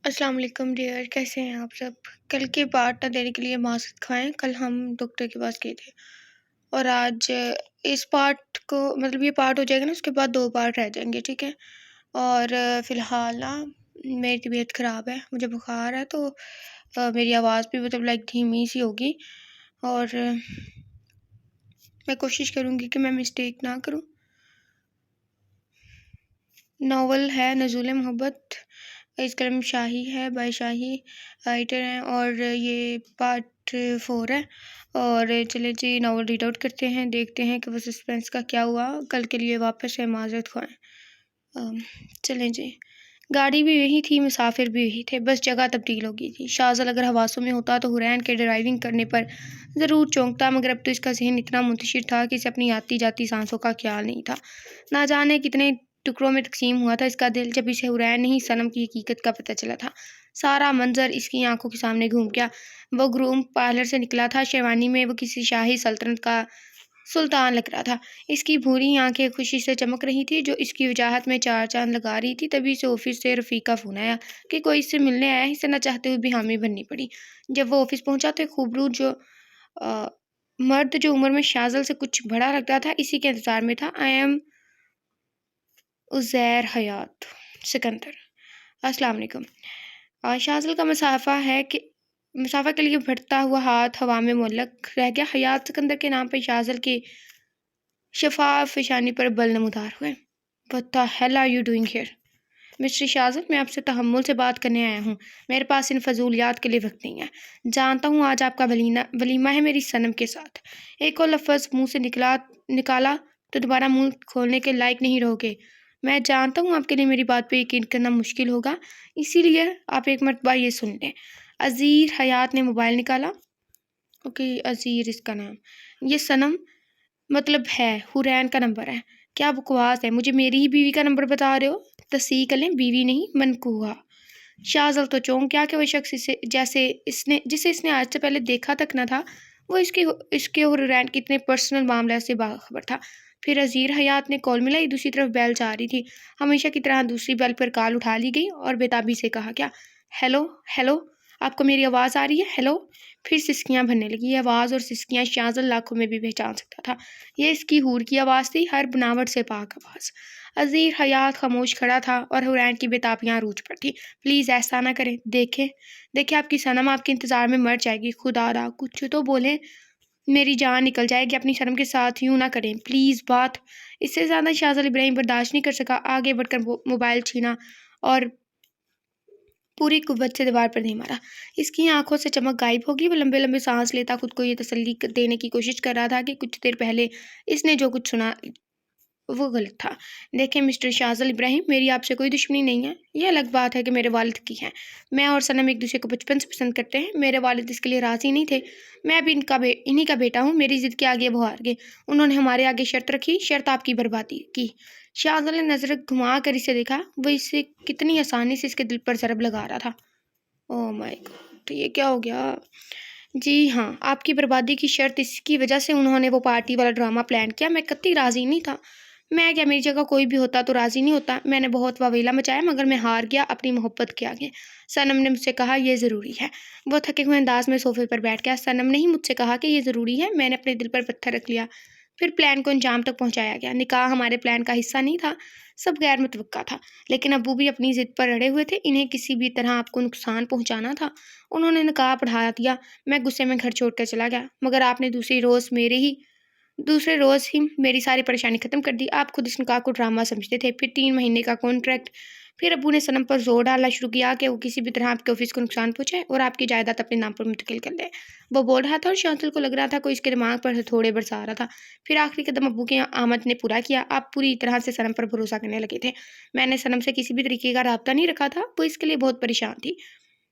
السلام علیکم ڈیئر، کیسے ہیں آپ سب؟ کل کے پارٹ نہ دینے کے لیے معذرت خواہیں۔ کل ہم ڈاکٹر کے پاس گئے تھے اور آج اس پارٹ کو یہ پارٹ ہو جائے گا نا، اس کے بعد 2 پارٹ رہ جائیں گے، ٹھیک ہے؟ اور فی الحال نا میری طبیعت خراب ہے، مجھے بخار ہے، تو میری آواز بھی دھیمی سی ہوگی، اور میں کوشش کروں گی کہ میں مسٹیک نہ کروں۔ ناول ہے نزول محبت، اس قلم شاہی ہے، بائی شاہی رائٹر ہیں، اور یہ پارٹ 4 ہے۔ اور چلے جی ناول ریڈ آؤٹ کرتے ہیں، دیکھتے ہیں کہ وہ سسپینس کا کیا ہوا۔ کل کے لیے واپس سے معذرت خواہیں۔ چلیں جی، گاڑی بھی وہی تھی، مسافر بھی وہی تھے، بس جگہ تبدیل ہو گئی تھی۔ شاذل اگر حواسوں میں ہوتا تو حرین کے ڈرائیونگ کرنے پر ضرور چونکتا، مگر اب تو اس کا ذہن اتنا منتشر تھا کہ اسے اپنی آتی جاتی سانسوں کا خیال نہیں تھا۔ نہ جانے کتنے ٹکڑوں میں تقسیم ہوا تھا اس کا دل، جب اسے حرین نہیں صنم کی حقیقت کا پتہ چلا تھا۔ سارا منظر اس کی آنکھوں کے سامنے گھوم گیا۔ وہ گروم پارلر سے نکلا تھا، شیروانی میں وہ کسی شاہی سلطنت کا سلطان لگ رہا تھا۔ اس کی بھوری آنکھیں خوشی سے چمک رہی تھی، جو اس کی وجاہت میں 4 چاند لگا رہی تھی۔ تبھی سے آفس سے رفیق کا فون آیا کہ کوئی اس سے ملنے آیا ہے۔ اسے نہ چاہتے ہوئے بھی حامی بننی پڑی۔ جب وہ آفس پہنچا تو ایک خوبرو مرد جو عمر میں شاذل سے کچھ بڑا لگتا تھا، اسی کے انتظار میں تھا۔ آئی ایم عزیر حیات سکندر۔ السلام علیکم۔ شاذل کا مسافہ کے لیے بڑھتا ہوا ہاتھ ہوا میں معلق رہ گیا۔ حیات سکندر کے نام پر شاذل کی شفاف پیشانی پر بل نمودار ہوئے۔ What the hell are you doing here؟ Mister Shazil, میں آپ سے تحمل سے بات کرنے آیا ہوں، میرے پاس ان فضولیات کے لیے وقت نہیں ہے۔ جانتا ہوں آج آپ کا ولیمہ ہے میری صنم کے ساتھ۔ ایک اور لفظ منہ سے نکالا تو دوبارہ منہ کھولنے کے لائق نہیں رہو گے۔ میں جانتا ہوں آپ کے لیے میری بات پہ یقین کرنا مشکل ہوگا، اسی لیے آپ ایک مرتبہ یہ سن لیں۔ عزیر حیات نے موبائل نکالا۔ اوکے، عزیر اس کا نام، یہ صنم مطلب ہے حرین کا نمبر ہے۔ کیا بکواس ہے، مجھے میری ہی بیوی کا نمبر بتا رہے ہو؟ تصحیح کر لیں، بیوی نہیں منکوحہ۔ شاذل تو چونک گیا کہ وہ شخص جسے اس نے آج سے پہلے دیکھا تک نہ تھا، وہ اس کے اور حرین کے اتنے پرسنل معاملات سے باخبر تھا۔ پھر عزیر حیات نے کال ملائی، دوسری طرف بیل جا رہی تھی۔ ہمیشہ کی طرح دوسری بیل پر کال اٹھا لی گئی اور بےتابی سے کہا گیا، ہیلو ہیلو، آپ کو میری آواز آ رہی ہے؟ ہیلو۔ پھر سسکیاں بھرنے لگی۔ یہ آواز اور سسکیاں شاذل لاکھوں میں بھی پہچان سکتا تھا۔ یہ اس کی حور کی آواز تھی، ہر بناوٹ سے پاک آواز۔ عزیر حیات خاموش کھڑا تھا اور حرین کی بےتابیاں عروج پر تھی۔ پلیز ایسا نہ کریں، دیکھیں آپ کی صنم آپ کے انتظار میں مر جائے گی۔ خدا را کچھ تو بولیں، میری جان نکل جائے گی، اپنی صنم کے ساتھ یوں نہ کریں پلیز۔ بات اس سے زیادہ شاذل ابراہیم برداشت نہیں کر سکا، آگے بڑھ کر موبائل چھینا اور پوری قوت سے دیوار پر دے مارا۔ اس کی آنکھوں سے چمک غائب ہوگی۔ وہ لمبے لمبے سانس لیتا خود کو یہ تسلی دینے کی کوشش کر رہا تھا کہ کچھ دیر پہلے اس نے جو کچھ سنا وہ غلط تھا۔ دیکھیں مسٹر شاذل ابراہیم، میری آپ سے کوئی دشمنی نہیں ہے۔ یہ الگ بات ہے کہ میرے والد کی ہے۔ میں اور صنم ایک دوسرے کو بچپن سے پسند کرتے ہیں۔ میرے والد اس کے لیے راضی نہیں تھے۔ میں اب انہی کا بیٹا ہوں۔ میری ضد کے آگے وہ ہار گئے۔ انہوں نے ہمارے آگے شرط رکھی، شرط آپ کی بربادی کی۔ شاذل نے نظر گھما کر اسے دیکھا۔ وہ اسے کتنی آسانی سے اس کے دل پر ضرب لگا رہا تھا۔ اوہ مائی گاڈ، یہ کیا ہو گیا؟ جی ہاں، آپ کی بربادی کی شرط، اس کی وجہ سے انہوں نے وہ پارٹی والا ڈرامہ پلان کیا۔ میں قطعی راضی نہیں تھا۔ میں کیا، میری جگہ کوئی بھی ہوتا تو راضی نہیں ہوتا۔ میں نے بہت واویلا مچایا مگر میں ہار گیا اپنی محبت کے آگے۔ صنم نے مجھ سے کہا یہ ضروری ہے۔ وہ تھکے ہوئے انداز میں صوفے پر بیٹھ گیا۔ صنم نے ہی مجھ سے کہا کہ یہ ضروری ہے۔ میں نے اپنے دل پر پتھر رکھ لیا۔ پھر پلان کو انجام تک پہنچایا گیا۔ نکاح ہمارے پلان کا حصہ نہیں تھا، سب غیر متوقع تھا، لیکن ابو بھی اپنی ضد پر اڑے ہوئے تھے۔ انہیں کسی بھی طرح آپ کو نقصان پہنچانا تھا۔ انہوں نے نکاح پڑھا دیا۔ میں غصے میں گھر چھوڑ کر چلا گیا، مگر آپ نے دوسرے روز ہی میری ساری پریشانی ختم کر دی۔ آپ خود اس نکاح کو ڈرامہ سمجھتے تھے۔ پھر 3 مہینے کا کانٹریکٹ۔ پھر ابو نے صنم پر زور ڈالنا شروع کیا کہ وہ کسی بھی طرح آپ کے آفس کو نقصان پہنچائے اور آپ کی جائیداد اپنے نام پر منتقل کر لے۔ وہ بول رہا تھا اور شاذل کو لگ رہا تھا کوئی اس کے دماغ پر ہتھوڑے برسا رہا تھا۔ پھر آخری قدم ابو کی آمد نے پورا کیا۔ آپ پوری طرح سے صنم پر بھروسہ کرنے لگے تھے۔ میں نے صنم سے کسی بھی طریقے کا رابطہ نہیں رکھا تھا، وہ اس کے لیے بہت پریشان تھی۔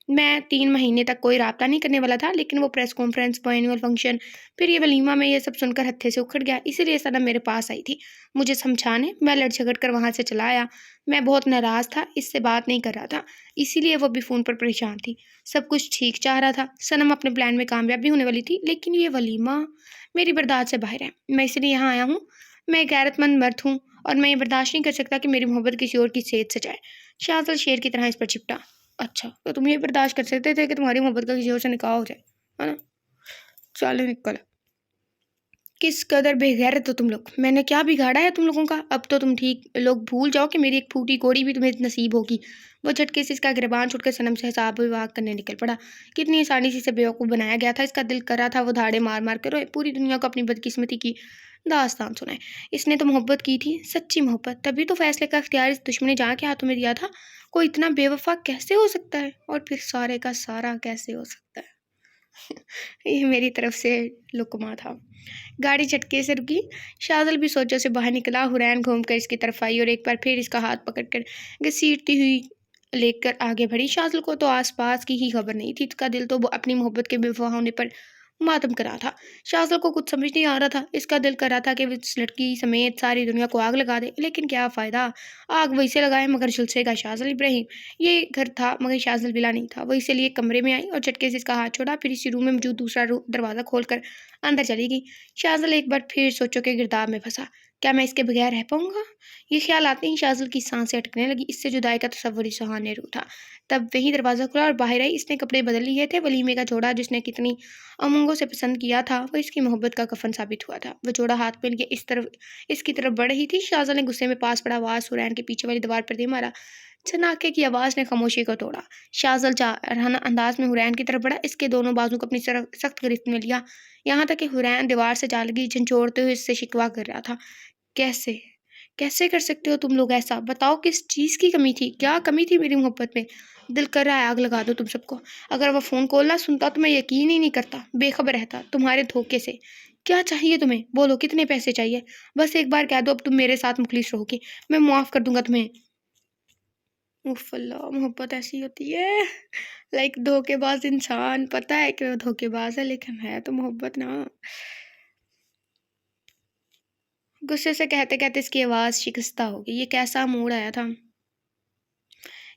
میں 3 مہینے تک کوئی رابطہ نہیں کرنے والا تھا، لیکن وہ پریس کانفرنس، وہ اینول فنکشن، پھر یہ ولیمہ، میں یہ سب سن کر ہتھے سے اکھڑ گیا۔ اسی لیے صنم میرے پاس آئی تھی مجھے سمجھانے۔ میں لڑ جھگڑ کر وہاں سے چلا آیا۔ میں بہت ناراض تھا، اس سے بات نہیں کر رہا تھا، اسی لیے وہ بھی فون پر پریشان تھی۔ سب کچھ ٹھیک چاہ رہا تھا، صنم اپنے پلان میں کامیاب بھی ہونے والی تھی، لیکن یہ ولیمہ میری برداشت سے باہر ہے۔ میں اس لیے یہاں آیا ہوں، میں ایک غیرت مند مرد ہوں اور میں یہ برداشت نہیں کر سکتا کہ میری محبت کسی اور کی صحت سے جائے۔ شاذل شیر کی طرح اس پر چپٹا۔ اچھا تو تم یہ برداشت کر سکتے تھے کہ تمہاری محبت کا کسی اور سے نکاح ہو جائے، ہے نا؟ چلو نکل، کس قدر بے غیرت ہو تم لوگ، میں نے کیا بگاڑا ہے تم لوگوں کا؟ اب تو تم ٹھیک لوگ بھول جاؤ کہ میری ایک پھوٹی کوڑی بھی تمہیں نصیب ہوگی۔ وہ جھٹکے سے اس کا گریبان چھوٹ کر صنم سے حساب وفاق کرنے نکل پڑا۔ کتنی آسانی سے اسے بیوقوف بنایا گیا تھا، اس کا دل کر رہا تھا وہ دھاڑے مار مار کر روئے، پوری دنیا کو اپنی بدقسمتی کی داستان سنائے۔ اس نے تو محبت کی تھی، سچی محبت، تبھی تو فیصلے کا اختیار اس دشمن جہاں کے ہاتھوں میں دیا تھا۔ کوئی اتنا بے وفا کیسے ہو سکتا ہے، اور پھر سارے کا سارا کیسے ہو سکتا ہے؟ یہ میری طرف سے لقمہ تھا۔ گاڑی جھٹکے سے رکی، شاذل بھی سوچوں سے باہر نکلا۔ حورین گھوم کر اس کی طرف آئی اور ایک بار پھر اس کا ہاتھ پکڑ کر گھسیٹتی ہوئی لے کر آگے بڑھی۔ شاذل کو تو آس پاس کی ہی خبر نہیں تھی، اس کا دل تو اپنی محبت کے بے وفا ہونے پر ماتم کر رہا تھا۔ شاذل کو کچھ سمجھ نہیں آ رہا تھا، اس کا دل کر رہا تھا کہ وہ اس لڑکی سمیت ساری دنیا کو آگ لگا دے، لیکن کیا فائدہ، آگ ویسے لگائے مگر جھلسے گا شاذل ابراہیم۔ یہ گھر تھا مگر شاذل ولا نہیں تھا۔ وہ اسے لیے کمرے میں آئی اور جھٹکے سے اس کا ہاتھ چھوڑا، پھر اسی روم میں موجود دوسرا دروازہ کھول کر اندر چلی گئی۔ شاذل ایک بار پھر سوچوں کے گرداب میں پھنسا، کیا میں اس کے بغیر رہ پاؤں گا؟ یہ خیال آتے ہی شاذل کی سانسیں اٹکنے لگی، اس سے جدائی کا تصور ہی سہانے روح تھا۔ تب وہی دروازہ کھلا اور باہر آئی۔ اس نے کپڑے بدل لیے تھے، ولیمے کا جوڑا جس نے کتنی امنگوں سے پسند کیا تھا وہ اس کی محبت کا کفن ثابت ہوا تھا۔ وہ جوڑا ہاتھ میں لیے اس کی طرف بڑھ رہی تھی۔ شاذل نے غصے میں پاس پڑا آواز حورین کے پیچھے والی دیوار پر دے مارا۔ چھناکے کی آواز نے خاموشی کو توڑا۔ شاذل جارحانہ انداز میں حورین کی طرف بڑھا، اس کے دونوں بازو کو اپنی سخت گرفت میں لیا، یہاں تک کہ حورین دیوار سے جا لگی، جھنجھوڑتے ہوئے اس سے شکوہ کر رہا تھا۔ کیسے کر سکتے ہو تم لوگ ایسا؟ بتاؤ کس چیز کی کمی تھی؟ کیا کمی تھی میری محبت میں؟ دل کر رہا ہے آگ لگا دو تم سب کو۔ اگر وہ فون کال نہ سنتا تو میں یقین ہی نہیں کرتا، بے خبر رہتا تمہارے دھوکے سے۔ کیا چاہیے تمہیں؟ بولو کتنے پیسے چاہیے؟ بس ایک بار کہہ دو اب تم میرے ساتھ مخلص رہو گی، میں معاف کر دوں گا تمہیں۔ اف اللہ، محبت ایسی ہوتی ہے، دھوکے باز انسان پتہ ہے کہ وہ دھوکے باز ہے لیکن ہے تو محبت نا۔ غصے سے کہتے کہتے اس کی آواز شکستہ ہو گئی۔ یہ کیسا موڑ آیا تھا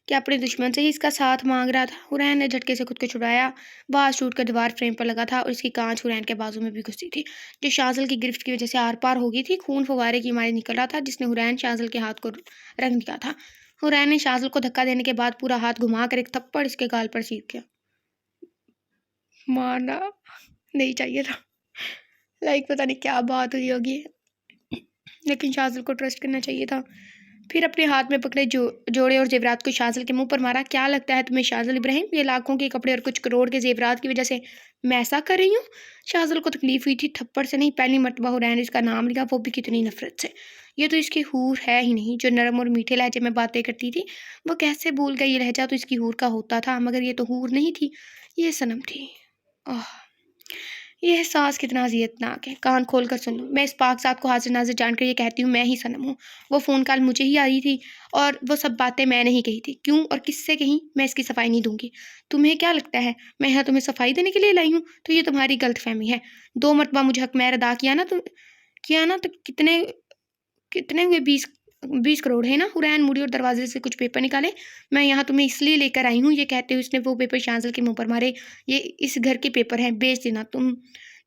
کہ اپنے دشمن سے ہی اس کا ساتھ مانگ رہا تھا۔ حورین نے جھٹکے سے خود کو چھڑایا، باز ٹوٹ کر دیوار فریم پر لگا تھا اور اس کی کانچ حورین کے بازو میں بھی گھسی تھی، جو شاذل کی گرفت کی وجہ سے آر پار ہو گئی تھی۔ خون فوارے کی مارے نکل رہا تھا جس نے حورین شاذل کے ہاتھ کو رنگ دیا تھا۔ حورین نے شاذل کو دھکا دینے کے بعد پورا ہاتھ گھما کر ایک تھپڑ اس کے گال پر سیدھ کیا۔ مارنا نہیں چاہیے تھا، پتہ نہیں کیا بات ہوئی ہوگی، لیکن شاذل کو ٹرسٹ کرنا چاہیے تھا۔ پھر اپنے ہاتھ میں پکڑے جوڑے اور زیورات کو شاذل کے منہ پر مارا۔ کیا لگتا ہے تمہیں شاذل ابراہیم، یہ لاکھوں کے کپڑے اور کچھ کروڑ کے زیورات کی وجہ سے میں ایسا کر رہی ہوں؟ شاذل کو تکلیف ہوئی تھی، تھپڑ سے نہیں، پہلی مرتبہ حورین نے اس کا نام لیا، وہ بھی کتنی نفرت سے۔ یہ تو اس کی حور ہے ہی نہیں جو نرم اور میٹھے لہجے میں باتیں کرتی تھی، وہ کیسے بھول گئی؟ یہ لہجہ تو اس کی حور کا ہوتا تھا، مگر یہ تو حور نہیں تھی، یہ صنم تھی۔ یہ احساس کتنا اذیتناک ہے۔ کان کھول کر سن لو، میں اس پاک ذات کو حاضر ناظر جان کر یہ کہتی ہوں، میں ہی صنم ہوں۔ وہ فون کال مجھے ہی آئی تھی اور وہ سب باتیں میں نے ہی کہی تھی۔ کیوں اور کس سے کہیں، میں اس کی صفائی نہیں دوں گی۔ تمہیں کیا لگتا ہے میں یہاں تمہیں صفائی دینے کے لیے لائی ہوں؟ تو یہ تمہاری غلط فہمی ہے۔ 2 مرتبہ مجھے حق مہر ادا کیا نا تو کتنے ہوئے؟ 20 کروڑ ہے نا؟ حورین مڑی اور دروازے سے کچھ پیپر نکالے۔ میں یہاں تمہیں اس لیے لے کر آئی ہوں، یہ کہتے ہوئے اس نے وہ پیپر شاذل کے منہ پر مارے۔ یہ اس گھر کے پیپر ہیں، بیچ دینا، تم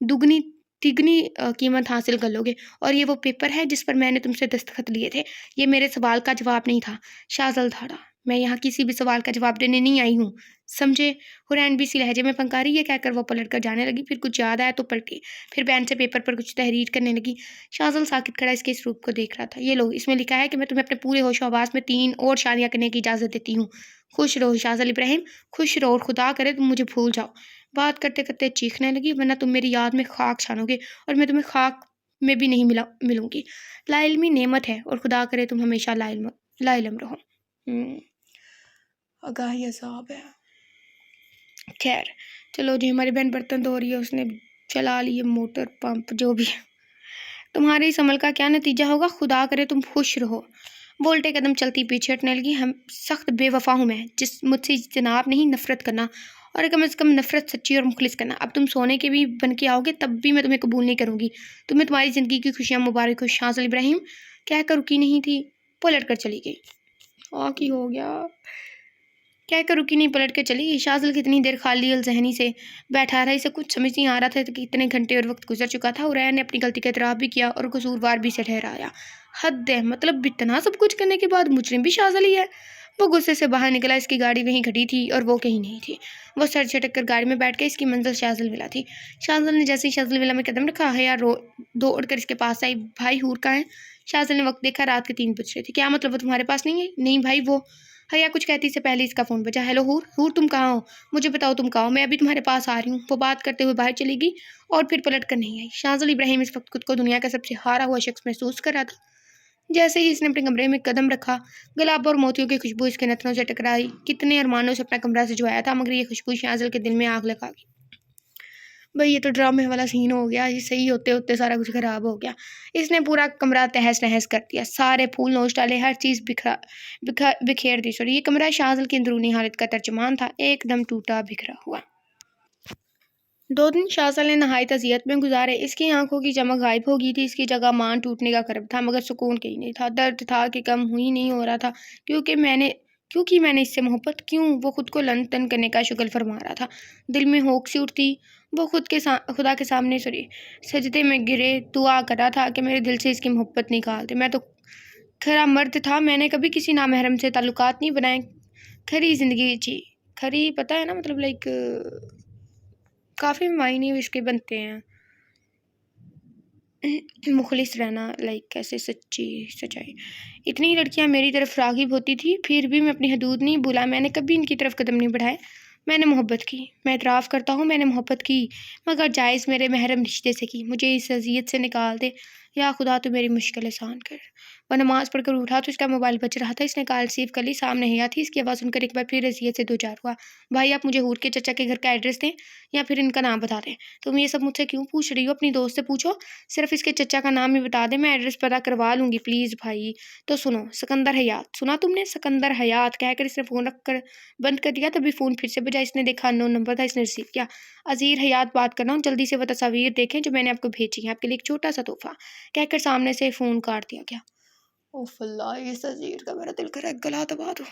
دگنی تگنی قیمت حاصل کر لو گے، اور یہ وہ پیپر ہے جس پر میں نے تم سے دستخط لیے تھے۔ یہ میرے سوال کا جواب نہیں تھا۔ شاذل دھاڑا، میں یہاں کسی بھی سوال کا جواب دینے نہیں آئی ہوں، سمجھے؟ حورین بھی اسی لہجے میں پنکاری۔ یہ کہہ کر وہ پلٹ کر جانے لگی، پھر کچھ یاد آیا تو پلٹی، پھر پین سے پیپر پر کچھ تحریر کرنے لگی۔ شاذل ساکت کھڑا اس کے اس روپ کو دیکھ رہا تھا۔ یہ لو، اس میں لکھا ہے کہ میں تمہیں اپنے پورے ہوش و حواس میں 3 اور شادیاں کرنے کی اجازت دیتی ہوں۔ خوش رہو شاذل ابراہیم، خوش رہو، اور خدا کرے تم مجھے بھول جاؤ۔ بات کرتے کرتے چیخنے لگی، ورنہ تم میری یاد میں خاک چھانو گے اور میں تمہیں خاک میں بھی نہیں ملوں گی۔ لا علمی نعمت ہے اور خدا کرے تم ہمیشہ لا علم رہو۔ آگاہی عذاب ہے۔ خیر چلو جی، ہماری بہن برتن دھو رہی ہے، اس نے چلا لی ہے موٹر پمپ، جو بھی ہے۔ تمہارے اس عمل کا کیا نتیجہ ہوگا؟ خدا کرے تم خوش رہو۔ بولتے قدم چلتی پیچھے ہٹنے لگی۔ ہم سخت بے وفا ہوں میں، مجھ سے اجتناب نہیں، نفرت کرنا، اور کم از کم نفرت سچی اور مخلص کرنا۔ اب تم سونے کے بھی بن کے آؤ گے تب بھی میں تمہیں قبول نہیں کروں گی۔ تمہیں تمہاری زندگی کی خوشیاں مبارک ہو شاذل ابراہیم، کہہ کر رکی نہیں تھی، پلٹ کر چلی گئی۔ کی ہو گیا، کہہ کر رکی نہیں، پلٹ کے چلی گئی۔ شاذل کتنی دیر خالی الذہنی سے بیٹھا رہا، اسے کچھ سمجھ نہیں آ رہا تھا کہ اتنے گھنٹے اور وقت گزر چکا تھا۔ حورین نے اپنی غلطی کا اعتراف بھی کیا اور قصوروار بھی سے ٹھہرایا۔ حد ہے، مطلب اتنا سب کچھ کرنے کے بعد مجرم بھی شاذل ہی ہے۔ وہ غصے سے باہر نکلا، اس کی گاڑی وہیں کھڑی تھی اور وہ کہیں نہیں تھی۔ وہ سر جھٹک کر گاڑی میں بیٹھ گئی، اس کی منزل شاذل ولا تھی۔ شاذل نے جیسے ہی شاذل ولا میں قدم رکھا، حیا دوڑ کر اس کے پاس آئی۔ بھائی حور کہاں ہے؟ شاذل نے وقت دیکھا، رات کے 3 بج رہے تھے۔ کیا مطلب وہ تمہارے پاس نہیں ہے؟ نہیں بھائی وہ حیا کچھ کہتی سے پہلے اس کا فون بجا۔ ہیلو حور تم کہاں ہو؟ مجھے بتاؤ تم کہاں ہو، میں ابھی تمہارے پاس آ رہی ہوں۔ وہ بات کرتے ہوئے باہر چلی گئی اور پھر پلٹ کر نہیں آئی۔ شاذل ابراہیم اس وقت خود کو دنیا کا سب سے ہارا ہوا شخص محسوس کر رہا تھا۔ جیسے ہی اس نے اپنے کمرے میں قدم رکھا، گلاب اور موتیوں کی خوشبو اس کے نتنوں سے ٹکرائی۔ کتنے ارمانوں سے اپنا کمرہ سجوایا تھا، مگر یہ خوشبو شاذل کے دل میں آگ لگا گئی۔ بھئی یہ تو ڈرامے والا سین ہو گیا، یہ صحیح ہوتے ہوتے سارا کچھ خراب ہو گیا۔ اس نے پورا کمرہ تہس نہس کر دیا، سارے پھول نوچ ڈالے، ہر چیز بکھیر دی۔ یہ کمرہ شاذل کی اندرونی حالت کا ترجمان تھا، ایک دم ٹوٹا بکھرا ہوا۔ 2 دن شاذل نے نہایت اذیت میں گزارے۔ اس کی آنکھوں کی چمک غائب ہو گئی تھی، اس کی جگہ مان ٹوٹنے کا کرب تھا، مگر سکون کہیں نہیں تھا۔ درد تھا کہ کم ہوئی نہیں ہو رہا تھا، کیونکہ میں نے اس سے محبت کیوں؟ وہ خود کو لن تن کرنے کا شغل فرما رہا تھا، دل میں ہوک سی اٹھتی۔ وہ خدا کے سامنے سجدے میں گرے دعا کر رہا تھا کہ میرے دل سے اس کی محبت نکال دے۔ میں تو کھرا مرد تھا، میں نے کبھی کسی نامحرم سے تعلقات نہیں بنائے، کھری زندگی جی۔ کھری پتہ ہے نا، مطلب لائک کافی معنی اس کے بنتے ہیں، مخلص رہنا، لائک کیسے سچائی۔ اتنی لڑکیاں میری طرف راغب ہوتی تھی، پھر بھی میں اپنی حدود نہیں بھولا، میں نے کبھی ان کی طرف قدم نہیں بڑھائے۔ میں نے محبت کی، میں اعتراف کرتا ہوں میں نے محبت کی، مگر جائز میرے محرم رشتے سے کی۔ مجھے اس اذیت سے نکال دے یا خدا تو میری مشکل آسان کر۔ وہ نماز پڑھ کر اٹھا تو اس کا موبائل بج رہا تھا، اس نے کال ریسیو کر لی۔ سامنے حیا تھی، اس کی آواز سن کر ایک بار پھر اذیت سے دوچار ہوا۔ بھائی آپ مجھے حور کے چچا کے گھر کا ایڈریس دیں یا پھر ان کا نام بتا دیں۔ تم یہ سب مجھ سے کیوں پوچھ رہی ہو؟ اپنی دوست سے پوچھو، صرف اس کے چچا کا نام ہی بتا دیں، میں ایڈریس پتہ کروا لوں گی پلیز بھائی۔ تو سنو، سکندر حیات، سنا تم نے؟ سکندر حیات کہہ کر اس نے فون رکھ کر بند کر دیا، تبھی فون پھر سے بجا۔ اس نے دیکھا انون نمبر تھا، اس نے ریسیو کیا۔ عزیر حیات بات کر رہا ہوں، جلدی سے وہ تصاویر دیکھیں جو میں نے آپ کو بھیجی ہیں، آپ کے لیے ایک چھوٹا سا تحفہ، کہہ کر سامنے سے فون کاٹ دیا گیا۔ اوف اللہ، اس عزیر کا میرا دل کرا گلا دبا دو۔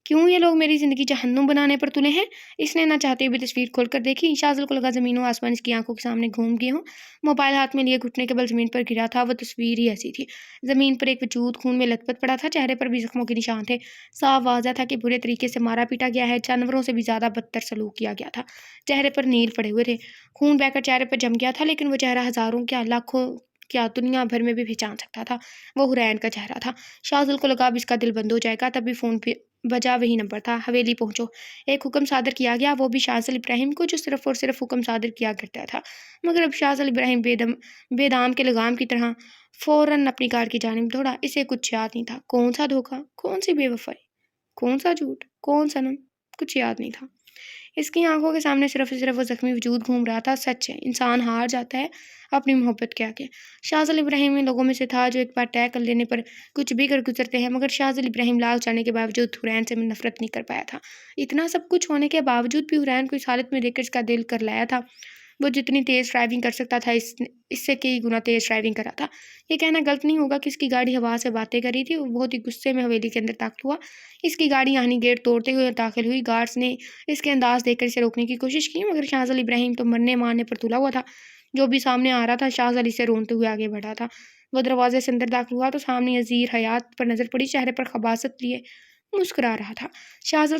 کیوں یہ لوگ میری زندگی جہنم بنانے پر تلے ہیں؟ اس نے نہ چاہتے ہوئے تصویر کھول کر دیکھی۔ شاذل کو لگا زمین و آسمان اس کی آنکھوں کے سامنے گھوم گئے ہوں۔ موبائل ہاتھ میں لیے گھٹنے کے بل زمین پر گرا تھا، وہ تصویر ہی ایسی تھی۔ زمین پر ایک وجود خون میں لت پت پڑا تھا، چہرے پر بھی زخموں کے نشان تھے، صاف واضح تھا کہ برے طریقے سے مارا پیٹا گیا ہے، جانوروں سے بھی زیادہ بدتر سلوک کیا گیا تھا۔ چہرے پر نیل پڑے ہوئے تھے، خون بہ کر چہرے پر جم گیا تھا، لیکن وہ چہرہ ہزاروں کیا لاکھوں کیا دنیا بھر میں بھی پہچان سکتا تھا، وہ حورین کا چہرہ تھا۔ شاذل کو لگا اب اس کا دل بند ہو جائے گا، تبھی فون پہ بجا، وہی نمبر تھا۔ حویلی پہنچو، ایک حکم صادر کیا گیا، وہ بھی شاذل ابراہیم کو، جو صرف اور صرف حکم صادر کیا کرتا تھا، مگر اب شاذل ابراہیم بے دام کے لگام کی طرح فوراً اپنی کار کی جانب دوڑا۔ اسے کچھ یاد نہیں تھا، کون سا دھوکہ، کون سی بے وفائی، کون سا جھوٹ، کون سنم، کچھ یاد نہیں تھا۔ اس کی آنکھوں کے سامنے صرف وہ زخمی وجود گھوم رہا تھا۔ سچ ہے، انسان ہار جاتا ہے اپنی محبت کے آگے۔ شاذل ابراہیم ان لوگوں میں سے تھا جو ایک بار طے کر لینے پر کچھ بھی کر گزرتے ہیں، مگر شاذل ابراہیم لالچ جانے کے باوجود حورین سے نفرت نہیں کر پایا تھا۔ اتنا سب کچھ ہونے کے باوجود بھی حورین کو اس حالت میں دیکھ کر اس کا دل کر لایا تھا۔ وہ جتنی تیز ڈرائیونگ کر سکتا تھا اس سے کئی گنا تیز ڈرائیونگ کرا تھا۔ یہ کہنا غلط نہیں ہوگا کہ اس کی گاڑی ہوا سے باتیں کر رہی تھی۔ وہ بہت ہی غصے میں حویلی کے اندر داخل ہوا، اس کی گاڑی یعنی گیٹ توڑتے ہوئے داخل ہوئی۔ گارڈز نے اس کے انداز دیکھ کر اسے روکنے کی کوشش کی، مگر شاذل ابراہیم تو مرنے مارنے پر تلا ہوا تھا۔ جو بھی سامنے آ رہا تھا، شاذل اسے رونتے ہوئے آگے بڑھا تھا۔ وہ دروازے سے اندر داخل ہوا تو سامنے عزیر حیات پر نظر پڑی، چہرے پر خباثت لیے مسکرا رہا تھا۔ شاذل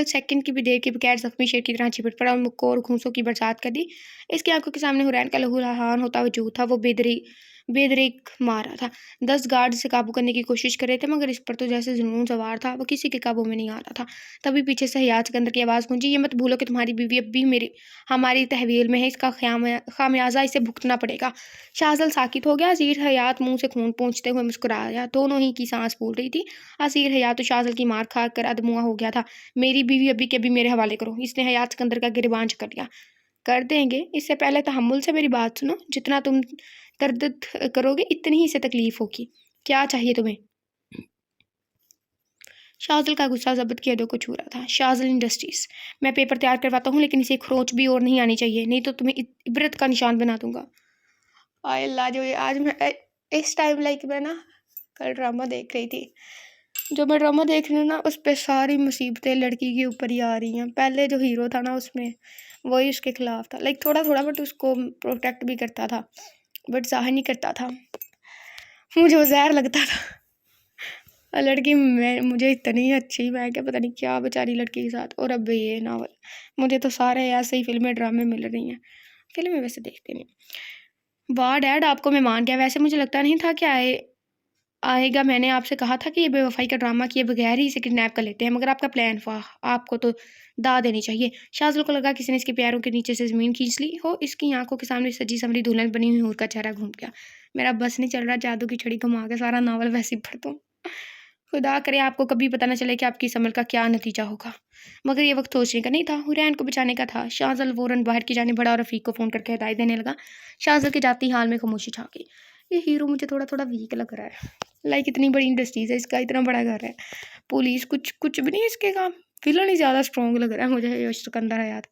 سیکنڈ کی بھی دیر کے بغیر زخمی شیر کی طرح چپٹ پڑا اور مکوں اور گھونسوں کی برسات کر دی۔ اس کی آنکھوں کے سامنے حورین کا لہو لہان ہوتا وجود تھا، وہ بے دریغ مار رہا تھا۔ 10 گارڈ اسے قابو کرنے کی کوشش کر رہے تھے، مگر اس پر تو جیسے جنون سوار تھا، وہ کسی کے قابو میں نہیں آ رہا تھا۔ تبھی پیچھے سے حیات سکندر کی آواز گونجی، یہ مت بھولو کہ تمہاری بیوی اب بھی ہماری تحویل میں ہے، اس کا خامیازہ اسے بھگتنا پڑے گا۔ شاذل ساکت ہو گیا، عزیر حیات منہ سے خون پونچھتے ہوئے مسکرایا، دونوں ہی کی سانس پھول رہی تھی۔ عزیر حیات تو شاذل کی مار کھا کر ادموا ہو گیا تھا۔ میری بیوی ابھی کے ابھی میرے حوالے کرو، اس نے حیات سکندر کا گریبان جکڑ لیا۔ کر دیں گے، اس سے پہلے تحمل سے میری بات سنو، جتنا تم تردد کرو گے اتنی ہی سے تکلیف ہوگی۔ کیا چاہیے تمہیں؟ شاذل کا غصہ ضبط کی حدوں کو چھو رہا تھا۔ شاذل انڈسٹریز، میں پیپر تیار کرواتا ہوں، لیکن اسے کھروچ بھی اور نہیں آنی چاہیے، نہیں تو تمہیں عبرت کا نشان بنا دوں گا۔ آئے اللہ، جو آج میں اس ٹائم لائک میں نا کل ڈرامہ دیکھ رہی تھی، جو میں ڈرامہ دیکھ رہی ہوں نا، اس پہ ساری مصیبتیں لڑکی کے اوپر ہی آ رہی ہیں۔ پہلے جو ہیرو تھا نا، اس میں وہی اس کے خلاف تھا، لائک تھوڑا تھوڑا بٹ اس کو پروٹیکٹ بھی کرتا تھا، بٹ ظاہر نہیں کرتا تھا، مجھے وہ زہر لگتا تھا۔ اور لڑکی مجھے اتنی اچھی، میں کہ پتہ نہیں کیا بیچاری لڑکی کے ساتھ، اور اب یہ ناول، مجھے تو سارے ایسے ہی فلمیں ڈرامے مل رہی ہیں، فلمیں ویسے دیکھتے نہیں۔ واہ ڈیڈ، آپ کو میں مان گیا، ویسے مجھے لگتا نہیں تھا کہ آئے گا، میں نے آپ سے کہا تھا کہ یہ بے وفائی کا ڈرامہ کیے بغیر ہی اسے کڈنیپ کر لیتے ہیں، مگر آپ کا پلان، واہ، آپ کو تو دا دینی چاہیے۔ شاذل کو لگا کسی نے اس کے پیروں کے نیچے سے زمین کھینچ لی ہو، اس کی آنکھوں کے سامنے سجی سمری دلہن بنی ہوئی حور کا چہرہ گھوم گیا۔ میرا بس نہیں چل رہا، جادو کی چھڑی گھما کے سارا ناول ویسے ہی پڑھ دوں۔ خدا کرے آپ کو کبھی پتہ نہ چلے کہ آپ کی اس عمل کا کیا نتیجہ ہوگا، مگر یہ وقت سوچنے کا نہیں تھا، حورین کو بچانے کا تھا۔ شاذل فوراً باہر کی جانب بڑھا اور رفیق کو فون کر کے ہدایت دینے لگا۔ شاذل کے جاتی حال میں خاموشی چھا گئی۔ یہ ہیرو مجھے تھوڑا تھوڑا ویک لگ رہا ہے، لائک اتنی بڑی انڈسٹریز ہے، اس کا اتنا بڑا گھر ہے، پولیس کچھ بھی نہیں اس کے کام، ویلن ہی زیادہ اسٹرانگ لگ رہا ہے مجھے یہ سکندر حیات۔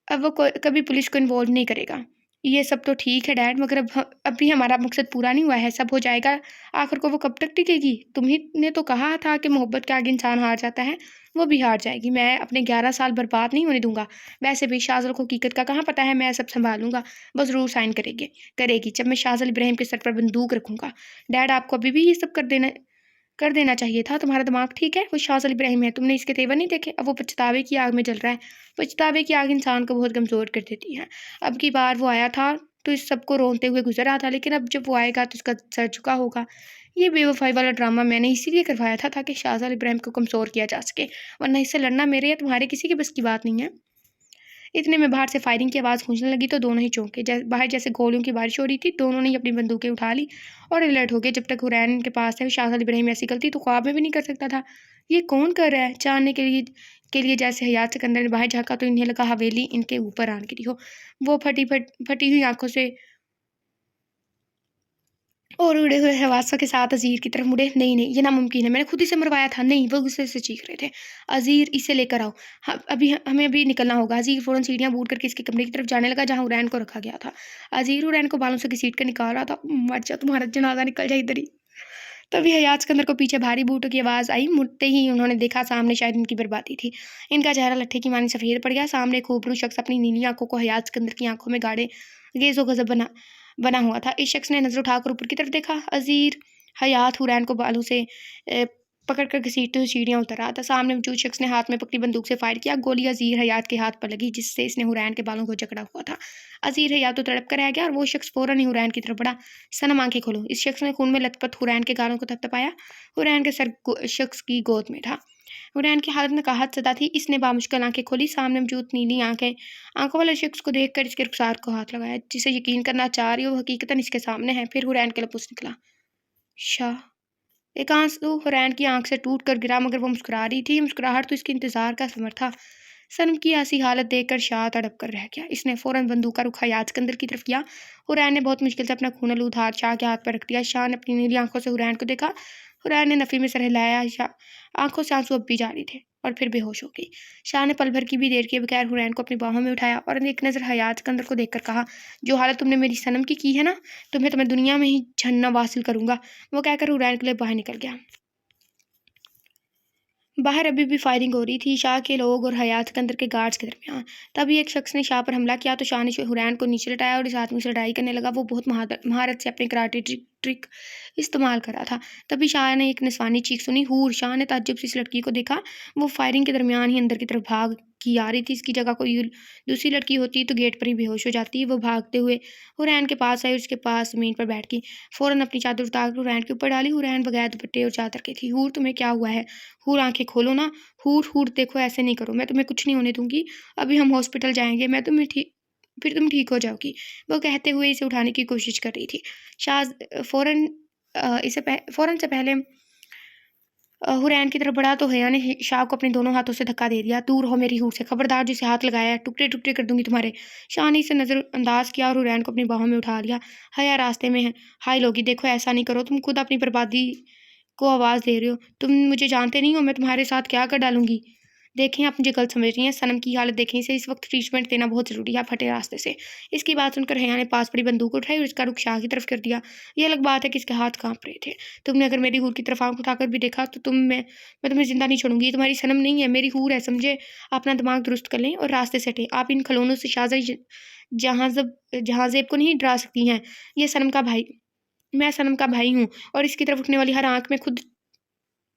اب وہ کبھی پولیس کو انوالو نہیں کرے گا۔ یہ سب تو ٹھیک ہے ڈیڈ، مگر اب بھی ہمارا مقصد پورا نہیں ہوا ہے، سب ہو جائے گا، آخر کو وہ کب تک ٹکے گی؟ تمہیں نے تو کہا تھا کہ محبت کے آگے انسان ہار جاتا ہے، وہ بھی ہار جائے گی، میں اپنے 11 سال برباد نہیں ہونے دوں گا۔ ویسے بھی شاذل کو حقیقت کا کہاں پتہ ہے، میں سب سنبھالوں گا، بس ضرور سائن کرے گی جب میں شاذل ابراہیم کے سر پر بندوق رکھوں گا۔ ڈیڈ، آپ کو ابھی بھی یہ سب کر دینا چاہیے تھا، تمہارا دماغ ٹھیک ہے؟ وہ شاذل ابراہیم ہے، تم نے اس کے تیور نہیں دیکھے؟ اب وہ پچھتاوے کی آگ میں جل رہا ہے۔ پچھتاوے کی آگ انسان کو بہت کمزور کر دیتی ہے۔ اب کی بار وہ آیا تھا تو اس سب کو رونتے ہوئے گزر رہا تھا، لیکن اب جب وہ آئے گا تو اس کا سر جھکا ہوگا۔ یہ بے وفائی والا ڈرامہ میں نے اسی لیے کروایا تھا تاکہ شاذل ابراہیم کو کمزور کیا جا سکے، ورنہ اس سے لڑنا میرے یا تمہارے کسی کے بس کی بات نہیں ہے۔ اتنے میں باہر سے فائرنگ کی آواز گونجنے لگی تو دونوں ہی چونکے، باہر جیسے گولیوں کی بارش ہو رہی تھی، دونوں نے اپنی بندوقیں اٹھا لی اور الرٹ ہو گئے۔ جب تک حورین کے پاس ہے، شاذل ابراہیم ایسی غلطی تو خواب میں بھی نہیں کر سکتا تھا۔ یہ کون کر رہا ہے؟ جاننے کے لیے جیسے حیات سکندر نے باہر جھانکا تو انہیں لگا حویلی ان کے اوپر آن گری ہو۔ وہ پھٹی ہوئی آنکھوں سے اور اڑے ہوئے حواسوں کے ساتھ عزیر کی طرف مڑے۔ نہیں یہ ناممکن ہے، میں نے خود ہی سے مروایا تھا۔ نہیں، وہ غصے سے چیخ رہے تھے۔ عزیر، اسے لے کر آؤ، ہمیں ابھی نکلنا ہوگا۔ عزیر فوراً سیڑھیاں بوٹ کر کے اس کے کمرے کی طرف جانے لگا جہاں حورین کو رکھا گیا تھا۔ عزیر حورین کو بالوں سے گھسیٹ کر نکال رہا تھا۔ مر جا، تمہارا جنازہ نکل جائے ادھر ہی۔ تبھی حیات سکندر کو پیچھے بھاری بوٹوں کی آواز آئی۔ مڑتے ہی انہوں نے دیکھا سامنے شاید ان کی بربادی تھی۔ ان کا چہرہ لٹھے کی مانی سفید پڑ گیا۔ سامنے خوبرو شخص اپنی نیلی آنکھوں کو حیات سکندر کی آنکھوں میں گاڑے گیز و غضب بنا ہوا تھا۔ اس شخص نے نظر اٹھا کر اوپر کی طرف دیکھا۔ عزیر حیات حورین کو بالوں سے پکڑ کر گھسیٹتے ہوئے سیڑھیاں اتر رہا تھا۔ سامنے موجود شخص نے ہاتھ میں پکڑی بندوق سے فائر کیا۔ گولی عزیر حیات کے ہاتھ پر لگی جس سے اس نے حورین کے بالوں کو جکڑا ہوا تھا۔ عزیر حیات تو تڑپ کر رہ گیا اور وہ شخص فوراً ہی حورین کی طرف بڑھا۔ صنم، آنکھیں کھولو۔ اس شخص نے خون میں لت پت حورین کے گالوں کو تھپتھپایا۔ حورین کے سر شخص کی گود میں تھا۔ حورین کی حالت نقاہت زدہ تھی۔ اس نے بامشکل آنکھیں کھولی۔ سامنے موجود نیلی آنکھوں والے شخص کو دیکھ کر اس کے رخسار کو ہاتھ لگایا۔ جسے یقین کرنا چاہ رہی ہو وہ حقیقتاً اس کے سامنے ہے۔ پھر حورین کے لفظ نکلا، شاہ۔ ایک آنسو حورین کی آنکھ سے ٹوٹ کر گرا، مگر وہ مسکرا رہی تھی۔ مسکراہٹ تو اس کے انتظار کا ثمر تھا۔ صنم کی ایسی حالت دیکھ کر شاہ تڑپ کر رہ گیا۔ اس نے فوراً بندوق کا رخ حیات سکندر کی طرف کیا۔ حورین نے بہت مشکل سے اپنا خون آلود ہاتھ شاہ کے ہاتھ پر رکھ دیا۔ شاہ نے اپنی نیلی آنکھوں سے حورین کو دیکھا۔ حورین نے نفی میں سر ہلایا۔ آنکھوں سے آنسو اب بھی جاری تھے اور پھر بے ہوش ہو گئی۔ شاہ نے پل بھر کی بھی دیر کیے بغیر حورین کو اپنی باہوں میں اٹھایا اور ایک نظر حیات سکندر کو دیکھ کر کہا، جو حالت تم نے میری صنم کی ہے نا، تمہیں دنیا میں ہی جہنم واصل کروں گا۔ وہ کہہ کر حورین کے لیے باہر نکل گیا۔ باہر ابھی بھی فائرنگ ہو رہی تھی، شاہ کے لوگ اور حیات سکندر کے گارڈز کے درمیان۔ تبھی ایک شخص نے شاہ پر حملہ کیا تو شاہ نے حورین کو نیچے لٹایا اور اس آدمی سے لڑائی کرنے لگا۔ وہ بہت مہارت سے اپنے کراٹے ٹرک استعمال کر رہا تھا۔ تبھی شاہ نے ایک نسوانی چیخ سنی، حور۔ شاہ نے تعجب سے اس لڑکی کو دیکھا۔ وہ فائرنگ کے درمیان ہی اندر کی طرف بھاگ کی آ رہی تھی۔ اس کی جگہ کوئی دوسری لڑکی ہوتی تو گیٹ پر ہی بے ہوش ہو جاتی۔ وہ بھاگتے ہوئے حورین کے پاس آئی اور اس کے پاس زمین پر بیٹھ گئی۔ فوراً اپنی چادر اتار کر حورین کے اوپر ڈالی۔ حورین بغیر دوپٹے اور چادر کے تھی۔ حور، تمہیں کیا ہوا ہے؟ حور، آنکھیں کھولو نا۔ حور دیکھو، ایسے نہیں کرو، میں تمہیں کچھ نہیں ہونے دوں گی۔ ابھی ہم ہاسپٹل جائیں گے، پھر تم ٹھیک ہو جاؤ گی۔ وہ کہتے ہوئے اسے اٹھانے کی کوشش کر رہی تھی۔ شاہ فوراً سے پہلے حورین کی طرف بڑھا تو حیا نے شاہ کو اپنے دونوں ہاتھوں سے دھکا دے دیا۔ دور ہو میری حور سے، خبردار جسے ہاتھ لگایا ہے ٹکڑے ٹکڑے کر دوں گی تمہارے۔ شاہ نے اسے نظر انداز کیا اور حورین کو اپنی باہوں میں اٹھا لیا۔ حیا راستے میں ہے۔ ہائے لوگی، دیکھو ایسا نہیں کرو، تم خود اپنی بربادی کو آواز دے رہے ہو۔ تم مجھے جانتے نہیں ہو، میں تمہارے ساتھ کیا کر ڈالوں گی۔ دیکھیں، آپ مجھے غلط سمجھ رہی ہیں۔ صنم کی حالت دیکھیں، اسے اس وقت ٹریٹمنٹ دینا بہت ضروری ہے، آپ ہٹے راستے سے۔ اس کی بات سن کر حیا نے پاس پڑی بندوق اٹھائی اور اس کا رخ شاہ کی طرف کر دیا۔ یہ الگ بات ہے کہ اس کے ہاتھ کانپ رہے تھے۔ تم نے اگر میری حور کی طرف آنکھ اٹھا کر بھی دیکھا تو میں تمہیں زندہ نہیں چھوڑوں گی۔ یہ تمہاری صنم نہیں ہے، میری حور ہے، سمجھے؟ اپنا دماغ درست کر لیں اور راستے سے ہٹیں۔ آپ ان کھلونوں سے جہازیب کو نہیں ڈرا سکتی ہیں۔ میں صنم کا بھائی ہوں اور اس کی طرف اٹھنے والی ہر آنکھ میں خود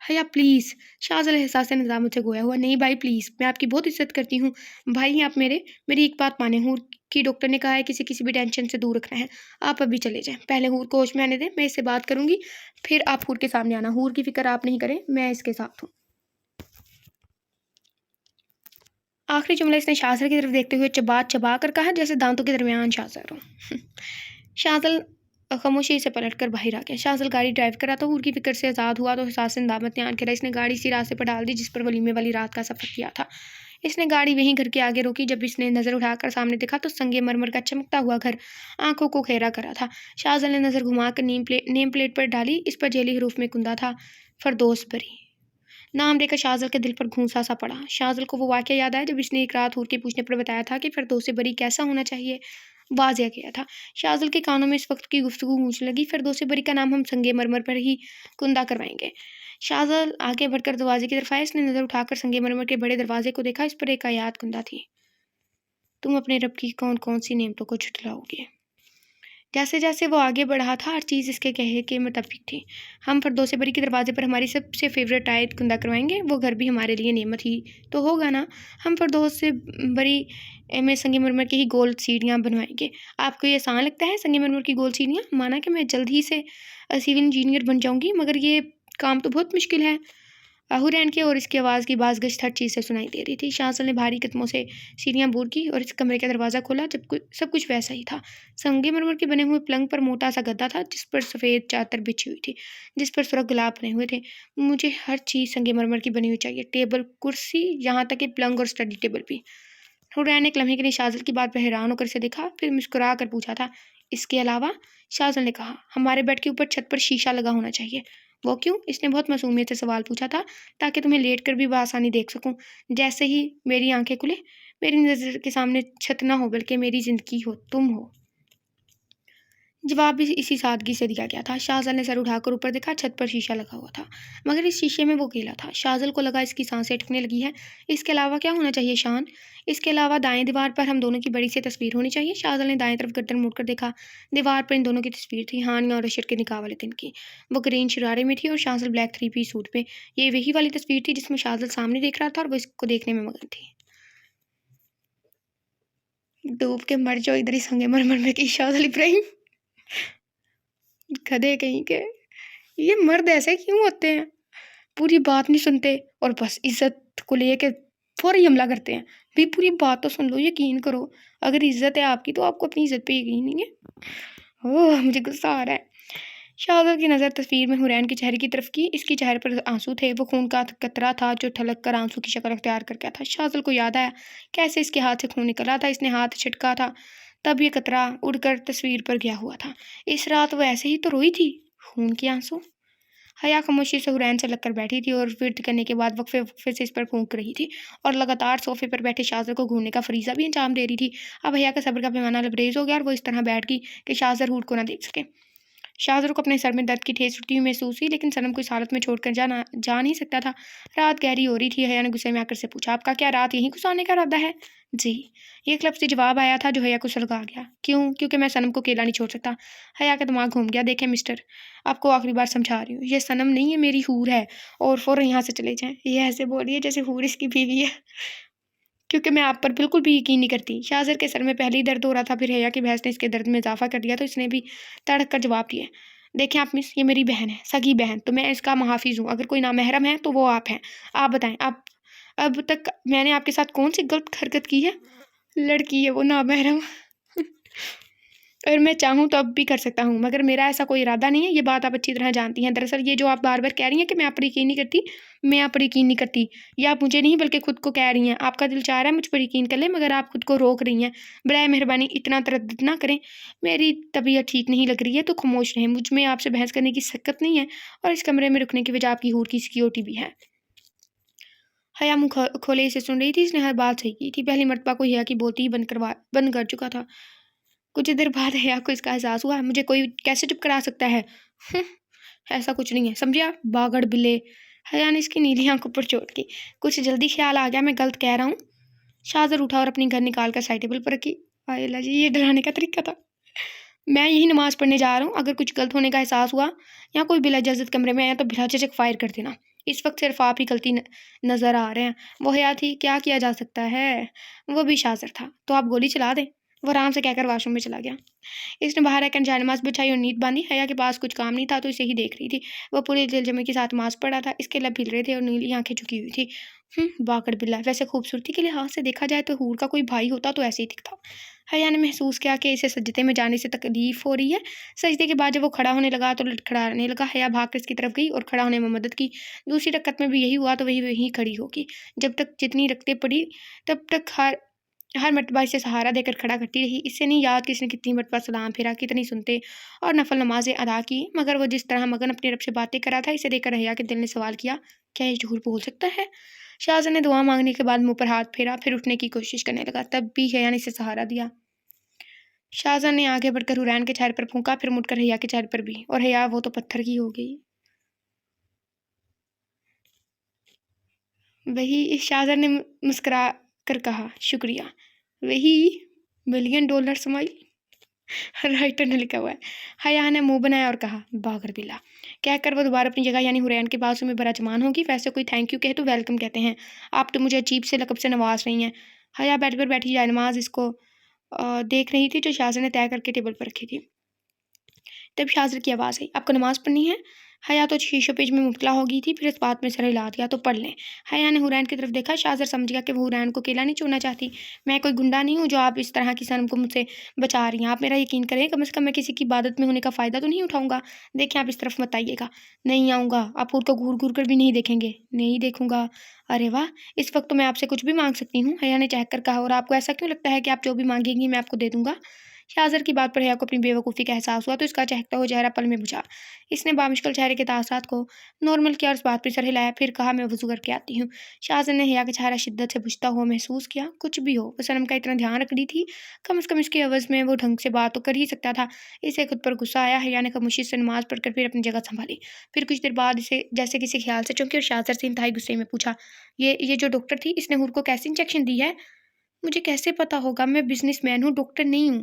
حیا پلیز، شاذل احساس نظام سے گویا ہوا، نہیں بھائی پلیز، میں آپ کی بہت عزت کرتی ہوں بھائی، آپ میری ایک بات مانیں، ہور کی ڈاکٹر نے کہا ہے کسی بھی ٹینشن سے دور رکھنا ہے، آپ ابھی چلے جائیں، پہلے ہور کو ہوش میں آنے دیں، میں اس سے بات کروں گی، پھر آپ ہور کے سامنے آنا، ہور کی فکر آپ نہیں کریں، میں اس کے ساتھ ہوں۔ آخری جملہ اس نے شاذل کی طرف دیکھتے ہوئے چبا کر کہا، جیسے دانتوں کے درمیان شاذل ہو۔ شاذل خاموشی سے پلٹ کر باہر آ گیا۔ شاذل گاڑی ڈرائیو کر رہا تھا، ہور کی فکر سے آزاد ہوا تو احساس ندامت نے آن کھلا۔ اس نے گاڑی اسی راستے پر ڈال دی جس پر ولیمے والی رات کا سفر کیا تھا۔ اس نے گاڑی وہیں گھر کے آگے روکی۔ جب اس نے نظر اٹھا کر سامنے دیکھا تو سنگ مرمر کا چمکتا ہوا گھر آنکھوں کو گھیرا کرا تھا۔ شاذل نے نظر گھما کر نیم پلیٹ پر ڈالی، اس پر جیلی حروف میں کندہ تھا، فردوس بری۔ نام دے کر شاذل کے دل پر گھونسا سا پڑا۔ شاذل کو وہ واقعہ یاد آیا جب اس نے ایک رات ہور کے پوچھنے پر بتایا تھا کہ فردوس بری کیسا ہونا چاہیے، واضح کیا تھا۔ شاذل کے کانوں میں اس وقت کی گفتگو گونجنے لگی، فردوس بری کا نام ہم سنگ مرمر پر ہی کندہ کروائیں گے۔ شاذل آگے بڑھ کر دروازے کی طرف آیا، اس نے نظر اٹھا کر سنگ مرمر کے بڑے دروازے کو دیکھا، اس پر ایک آیات کندہ تھی، تم اپنے رب کی کون کون سی نعمتوں کو جھٹلاؤ گے۔ جیسے جیسے وہ آگے بڑھا تھا، ہر چیز اس کے کہے کے مطابق تھی۔ ہم فردوس بری کے دروازے پر ہماری سب سے فیوریٹ آیت کندہ کروائیں گے، وہ گھر بھی ہمارے لیے نعمت ہی تو ہوگا نا۔ ہم فردوس بری میں سنگ مرمر کی ہی گول سیڑھیاں بنوائیں گے۔ آپ کو یہ آسان لگتا ہے سنگ مرمر کی گول سیڑھیاں؟ مانا کہ میں جلد ہی سے سول انجینئر بن جاؤں گی، مگر یہ کام تو بہت مشکل ہے۔ حورین کے اور اس کی آواز کی بازگشت ہر چیز سے سنائی دے رہی تھی۔ شاذل نے بھاری قدموں سے سیڑھیاں بور کی اور اس کمرے کا دروازہ کھولا۔ سب کچھ ویسا ہی تھا۔ سنگ مرمر کے بنے ہوئے پلنگ پر موٹا سا گدا تھا جس پر سفید چادر بچھی ہوئی تھی، جس پر سرخ گلاب بنے ہوئے تھے۔ مجھے ہر چیز سنگ مرمر کی بنی ہوئی چاہیے، ٹیبل، کرسی، یہاں تک کہ پلنگ اور اسٹڈی ٹیبل بھی۔ حورین نے ایک لمحے کے لیے شاذل کی بات پر حیران ہو کر اسے دیکھا، پھر مسکرا کر پوچھا تھا، اس کے علاوہ؟ شاذل نے کہا، ہمارے بیڈ کے اوپر چھت پر شیشہ لگا ہونا چاہیے۔ وہ کیوں؟ اس نے بہت معصومیت سے سوال پوچھا تھا، تاکہ تمہیں لیٹ کر بھی بآسانی دیکھ سکوں۔ جیسے ہی میری آنکھیں کھلے میری نظر کے سامنے چھت نہ ہو بلکہ میری زندگی ہو، تم ہو۔ جواب بھی اسی سادگی سے دیا گیا تھا۔ شاذل نے سر اٹھا کر اوپر دیکھا، چھت پر شیشہ لگا ہوا تھا، مگر اس شیشے میں وہ اکیلا تھا۔ شاذل کو لگا اس کی سانسیں اٹکنے لگی ہیں۔ اس کے علاوہ کیا ہونا چاہیے شان؟ اس کے علاوہ دائیں دیوار پر ہم دونوں کی بڑی سی تصویر ہونی چاہیے۔ شاذل نے دائیں طرف گردن موڑ کر دیکھا، دیوار پر ان دونوں کی تصویر تھی، ہانیہ اور اشر کے نکاح والے دن کی۔ وہ گرین شرارے میں تھی اور شاذل بلیک 3 پیس سوٹ میں۔ یہ وہی والی تصویر تھی جس میں شاذل سامنے دیکھ رہا تھا اور وہ اس کو دیکھنے میں مگن تھی۔ ڈوب کے مر جاؤ ادھر ہی سنگ مرمر میں کی شاذل ابراہیم، گدھے کہیں کے۔ یہ مرد ایسے کیوں ہوتے ہیں؟ پوری بات نہیں سنتے اور بس عزت کو لے کے فوری حملہ کرتے ہیں۔ بھی پوری بات تو سن لو، یقین کرو، اگر عزت ہے آپ کی تو آپ کو اپنی عزت پہ یقین نہیں ہے۔ مجھے غصہ آ رہا ہے۔ شاذل کی نظر تصویر میں حورین کے چہرے کی طرف کی، اس کی چہرے پر آنسو تھے، وہ خون کا قطرہ تھا جو ٹھلک کر آنسو کی شکل اختیار کر گیا تھا۔ شاذل کو یاد آیا کیسے اس کے ہاتھ سے خون نکل رہا تھا، اس نے ہاتھ چھٹکا تھا تب یہ قطرہ اڑ کر تصویر پر گیا ہوا تھا۔ اس رات وہ ایسے ہی تو روئی تھی، خون کے آنسو۔ حیا خاموشی سے حورین سے لگ کر بیٹھی تھی اور ورد کرنے کے بعد وقفے سے اس پر پھونک رہی تھی اور لگاتار صوفے پر بیٹھے شاذل کو گھورنے کا فریضہ بھی انجام دے رہی تھی۔ اب حیا کا صبر کا پیمانہ لبریز ہو گیا اور وہ اس طرح بیٹھ گئی کہ شاذل ہور کو نہ دیکھ سکے۔ شاذل کو اپنے سر میں درد کی ٹھیس اٹھتی ہوئی محسوس ہوئی، لیکن صنم کو اس حالت میں چھوڑ کر جا نہیں سکتا تھا۔ رات گہری ہو رہی تھی۔ حیا نے غصے میں آ کر سے پوچھا، آپ کا کیا رات یہیں گزارنے کا ارادہ ہے؟ جی، یہ ایک لفظی جواب آیا تھا جو حیا کو سلگا گیا۔ کیوں؟ کیونکہ میں صنم کو اکیلا نہیں چھوڑ سکتا۔ حیا کا دماغ گھوم گیا۔ دیکھیں مسٹر، آپ کو آخری بار سمجھا رہی ہوں، یہ صنم نہیں ہے، میری حور ہے، اور فوراً یہاں سے چلے جائیں۔ یہ ایسے بول رہی ہے جیسے حور اس کی بیوی ہے، کیونکہ میں آپ پر بالکل بھی یقین نہیں کرتی۔ شاذل کے سر میں پہلے ہی درد ہو رہا تھا، پھر حیا کی بحث نے اس کے درد میں اضافہ کر دیا تو اس نے بھی تڑک کر جواب دیا، دیکھیں آپ مس، یہ میری بہن ہے، سگی بہن، تو میں اس کا محافظ ہوں۔ اگر کوئی نامحرم ہے تو وہ آپ ہیں۔ آپ بتائیں، اب تک میں نے آپ کے ساتھ کون سی غلط حرکت کی ہے؟ لڑکی ہے وہ نامحرم، اور میں چاہوں تو اب بھی کر سکتا ہوں، مگر میرا ایسا کوئی ارادہ نہیں ہے، یہ بات آپ اچھی طرح جانتی ہیں۔ دراصل یہ جو آپ بار بار کہہ رہی ہیں کہ میں آپ پر یقین نہیں کرتی، میں آپ پر یقین نہیں کرتی، یہ آپ مجھے نہیں بلکہ خود کو کہہ رہی ہیں۔ آپ کا دل چاہ رہا ہے مجھ پر یقین کر لیں، مگر آپ خود کو روک رہی ہیں۔ برائے مہربانی اتنا تردد نہ کریں، میری طبیعت ٹھیک نہیں لگ رہی ہے تو خاموش رہیں، مجھ میں آپ سے بحث کرنے کی سکت نہیں ہے، اور اس کمرے میں رکنے کی وجہ آپ کی حور کی سیکیورٹی بھی ہے۔ حیا منہ کھولے اسے سن رہی تھی، اس نے ہر بات صحیح کی تھی، پہلی مرتبہ کو حیا کی بولتی ہی بند کر چکا تھا۔ کچھ دیر بعد حیا کو اس کا احساس ہوا، مجھے کوئی کیسے چپ کرا سکتا ہے؟ ایسا کچھ نہیں ہے، سمجھے آپ باگڑ بلے۔ حیا نے اس کی نیلی آنکھوں پر چوٹ کی۔ کچھ جلدی خیال آ گیا، میں غلط کہہ رہا ہوں؟ شاذل اٹھا اور اپنی گھر نکال کر سائڈ ٹیبل پر رکھی۔ آئے اللہ جی، یہ ڈرانے کا طریقہ تھا۔ میں یہی نماز پڑھنے جا رہا ہوں، اگر کچھ غلط ہونے کا احساس ہوا یا کوئی بلا اجازت کمرے میں آیا تو بلا جھجک فائر کر دینا۔ اس وقت صرف آپ ہی غلطی نظر آ رہے ہیں۔ وہ حیا تھی، کیا کیا جا سکتا ہے؟ وہ بھی شاذر تھا، تو آپ گولی چلا دیں۔ وہ آرام سے کہہ کر واش روم میں چلا گیا۔ اس نے باہر آ کر جائے نماز بچھائی اور نیند باندھی۔ حیا کے پاس کچھ کام نہیں تھا تو اسے ہی دیکھ رہی تھی۔ وہ پوری دل جمعی کے ساتھ نماز پڑھ رہا تھا، اس کے لب ہل رہے تھے اور نیلی آنکھیں جھکی ہوئی تھی۔ باکڑ بلا، ویسے خوبصورتی کے لحاظ سے دیکھا جائے تو حور کا کوئی بھائی ہوتا تو ایسے ہی دکھتا۔ حیا نے محسوس کیا کہ اسے سجدے میں جانے سے تکلیف ہو رہی ہے۔ سجدے کے بعد جب وہ کھڑا ہونے لگا تو لڑکھڑانے لگا۔ حیا بھاگ کر اس کی طرف گئی اور کھڑا ہونے میں مدد کی۔ دوسری رکعت میں بھی یہی ہوا تو وہیں کھڑی ہوگی۔ جب تک جتنی رکعتیں پڑھی تب تک ہر مرتبہ اسے سہارا دے کر کھڑا کرتی رہی۔ اس سے نہیں یاد کہ اس نے کتنی مرتبہ سلام پھیرا، کتنی سنتے اور نفل نمازیں ادا کی، مگر وہ جس طرح مگن اپنے رب سے باتیں کر رہا تھا، اسے دیکھ کر حیا کے دل نے سوال کیا، کیا یہ جھوٹ بول سکتا ہے؟ شاہزادہ نے دعا مانگنے کے بعد منہ پر ہاتھ پھیرا، پھر اٹھنے کی کوشش کرنے لگا، تب بھی حیا نے اسے سہارا دیا۔ شاہزادہ نے آگے بڑھ کر حورین کے چہرے پر پھونکا، پھر مڑ کر حیا کے چہرے پر بھی، اور حیا وہ تو پتھر کی ہو گئی۔ وہی، شاہزادہ نے مسکرا کر کہا، شکریہ۔ وہی $1 ملین سمائل رائٹر نے لکھا ہوا ہے۔ حیا نے منہ بنایا اور کہا، باغر بلا، کہہ کر وہ دوبارہ اپنی جگہ یعنی حورین کے بازو میں براجمان ہوگی۔ ویسے کوئی تھینک یو کہے تو ویلکم کہتے ہیں، آپ تو مجھے عجیب سے لقب سے نواز رہی ہیں۔ حیا بیڈ پر بیٹھی جائے نماز اس کو دیکھ رہی تھی جو شاہزادہ نے طے کر کے ٹیبل پر رکھی تھی۔ تب شاذر کی آواز آئی، آپ کو نماز پڑھنی ہے؟ حیا تو شیشو پیج میں مبتلا ہو گئی تھی، پھر اس بات میں سر ہلا دیا، تو پڑھ لیں۔ حیا نے حورین کی طرف دیکھا، شاذر سمجھ گیا کہ وہ حورین کو اکیلا نہیں چھوڑنا چاہتی۔ میں کوئی گنڈا نہیں ہوں جو آپ اس طرح کی صنم کو مجھ سے بچا رہی ہیں، آپ میرا یقین کریں، کم از کم میں کسی کی عبادت میں ہونے کا فائدہ تو نہیں اٹھاؤں گا۔ دیکھیں آپ اس طرف مت آئیے گا۔ نہیں آؤں گا، آپ حور کو گھور گھور کر بھی نہیں دیکھیں گے؟ نہیں دیکھوں گا۔ ارے واہ، اس وقت تو میں آپ سے کچھ بھی مانگ سکتی ہوں، حیا نے چہک کر کہا، اور آپ کو ایسا کیوں لگتا ہے کہ آپ جو بھی مانگیں گی میں آپ کو دے دوں گا؟ شاذر کی بات پر حیا کو اپنی بے وقوفی کا احساس ہوا تو اس کا چہکتا ہوا چہرہ پل میں بجھا۔ اس نے بامشکل چہرے کے تاثرات کو نارمل کیا اور اس بات پر سر ہلایا، پھر کہا، میں وضو کر کے آتی ہوں۔ شاذر نے حیا کا چہرہ شدت سے بجھتا ہوا محسوس کیا۔ کچھ بھی ہو، وہ صنم کا اتنا دھیان رکھ رہی تھی، کم از کم اس کے عوض میں وہ ڈھنگ سے بات تو کر ہی سکتا تھا۔ اسے خود پر غصہ آیا۔ حیا نے خاموشی سے نماز پڑھ کر پھر اپنی جگہ سنبھالی، پھر کچھ دیر بعد اسے جیسے کسی خیال سے چونکی اور شاذر سے انتہائی غصے میں پوچھا، یہ جو ڈاکٹر تھی، اس نے حور کو کیسے انجیکشن دی ہے؟ مجھے کیسے پتا ہوگا؟ میں بزنس مین ہوں، ڈاکٹر نہیں ہوں۔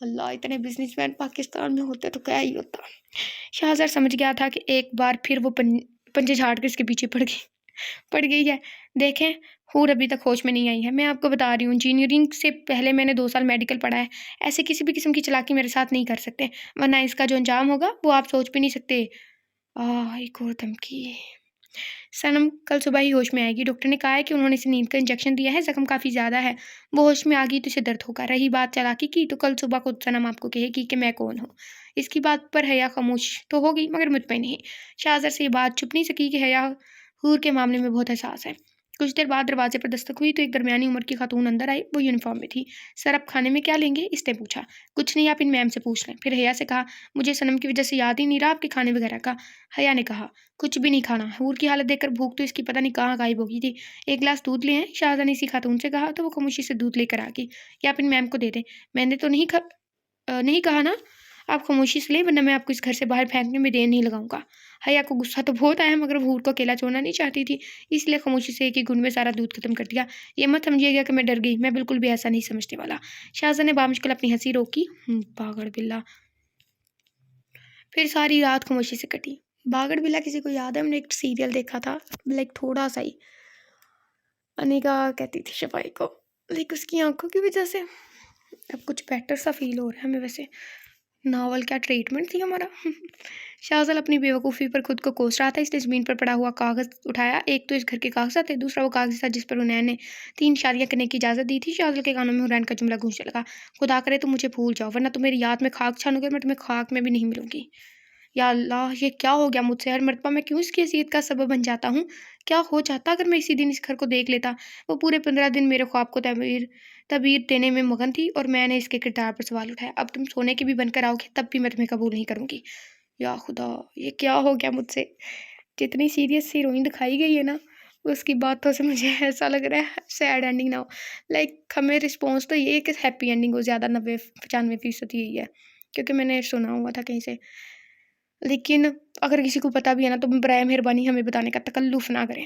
اللہ، اتنے بزنس مین پاکستان میں ہوتے تو کیا ہی ہوتا۔ شاہزادہ سمجھ گیا تھا کہ ایک بار پھر وہ پنجے جھاڑ کے اس کے پیچھے پڑ گئی ہے۔ دیکھیں، حور ابھی تک ہوش میں نہیں آئی ہے، میں آپ کو بتا رہی ہوں، انجینئرنگ سے پہلے میں نے 2 سال میڈیکل پڑھا ہے، ایسے کسی بھی قسم کی چالاکی میرے ساتھ نہیں کر سکتے، ورنہ اس کا جو انجام ہوگا وہ آپ سوچ بھی نہیں سکتے۔ ایک اور دھمکی۔ صنم کل صبح ہی ہوش میں آئے گی، ڈاکٹر نے کہا ہے کہ انہوں نے اسے نیند کا انجیکشن دیا ہے، زخم کافی زیادہ ہے، وہ ہوش میں آ گئی تو اسے درد ہوگا۔ رہی بات چالاکی کی تو کل صبح خود صنم آپ کو کہے گی کہ میں کون ہوں۔ اس کی بات پر حیا خاموش تو ہوگی مگر مطمئن نہیں۔ شاذر سے یہ بات چھپ نہیں سکی کہ حیا حور کے معاملے میں بہت حساس ہے۔ کچھ دیر بعد دروازے پر دستک ہوئی تو ایک درمیانی عمر کی خاتون اندر آئی، وہ یونیفارم میں تھی۔ سر آپ کھانے میں کیا لیں گے؟ اس نے پوچھا۔ کچھ نہیں، آپ ان میم سے پوچھ لیں۔ پھر حیا سے کہا، مجھے صنم کی وجہ سے یاد ہی نہیں رہا آپ کے کھانے وغیرہ کا۔ حیا نے کہا، کچھ بھی نہیں کھانا۔ حور کی حالت دیکھ کر بھوک تو اس کی پتہ نہیں کہاں غائب ہو گئی تھی۔ ایک گلاس دودھ لے آئیں، شاہزادہ نے اسی خاتون سے کہا تو وہ خاموشی سے دودھ لے کر آ گئی۔ یا آپ ان میم کو دے دیں، میں نے تو نہیں کہا نا، آپ خاموشی سے لیں ورنہ میں آپ کو اس گھر سے باہر پھینکنے میں دیر نہیں لگاؤں گا۔ حیا کو غصہ تو بہت آیا مگر وہ حور کو اکیلا چھوڑنا نہیں چاہتی تھی، اس لیے خاموشی سے ایک ہی گھونٹ میں سارا دودھ ختم کر دیا۔ یہ مت سمجھیے گا کہ میں ڈر گئی، میں بالکل بھی ایسا نہیں سمجھنے والا۔ شاہزادہ نے بامشکل اپنی ہنسی روکی۔ باغڑ بلا۔ پھر ساری رات خاموشی سے کٹی۔ باغڑ بلا کسی کو یاد ہے؟ ہم نے ایک سیریل دیکھا تھا، تھوڑا سا ہی، انیکا کہتی تھی شفائی کو، اس کی آنکھوں کی وجہ سے اب کچھ بیٹر سا فیل ہو رہا ہے ہمیں۔ ویسے ناول کیا ٹریٹمنٹ تھی ہمارا۔ شاہزادہ اپنی بیوقوفی پر خود کو کوس رہا تھا۔ اس نے زمین پر پڑا ہوا کاغذ اٹھایا، ایک تو اس گھر کے کاغذات تھے، دوسرا وہ کاغذ تھا جس پر حنین نے 3 شادیاں کرنے کی اجازت دی تھی۔ شاہزادہ کے کانوں میں حنین کا جملہ گونجنے لگا، خدا کرے تم مجھے بھول جاؤ ورنہ تم میری یاد میں خاک چھانو گے، میں تمہیں خاک میں بھی نہیں ملوں گی۔ یا اللہ، یہ کیا ہو گیا مجھ سے؟ ہر مرتبہ میں کیوں اس کی اذیت کا سبب بن جاتا ہوں؟ کیا ہو جاتا اگر میں اسی دن اس گھر کو دیکھ لیتا؟ وہ پورے 15 دن میرے خواب کو تعبیر دینے میں مگن تھی اور میں نے اس کے کردار پر سوال اٹھایا۔ اب تم سونے کی بھی بن کر آؤ گے تب بھی میں تمہیں قبول نہیں کروں گی۔ یا خدا، یہ کیا ہو گیا مجھ سے؟ جتنی سیریس سی ہیروئن دکھائی گئی ہے نا، اس کی باتوں سے مجھے ایسا لگ رہا ہے سیڈ اینڈنگ نہ ہو۔ ہمیں رسپانس تو یہ کہ ہیپی اینڈنگ ہو، زیادہ 90-95% یہی ہے، کیونکہ میں نے سنا ہوا تھا کہیں سے۔ لیکن اگر کسی کو پتہ بھی ہے نا تو برائے مہربانی ہمیں بتانے کا تکلف نہ کریں۔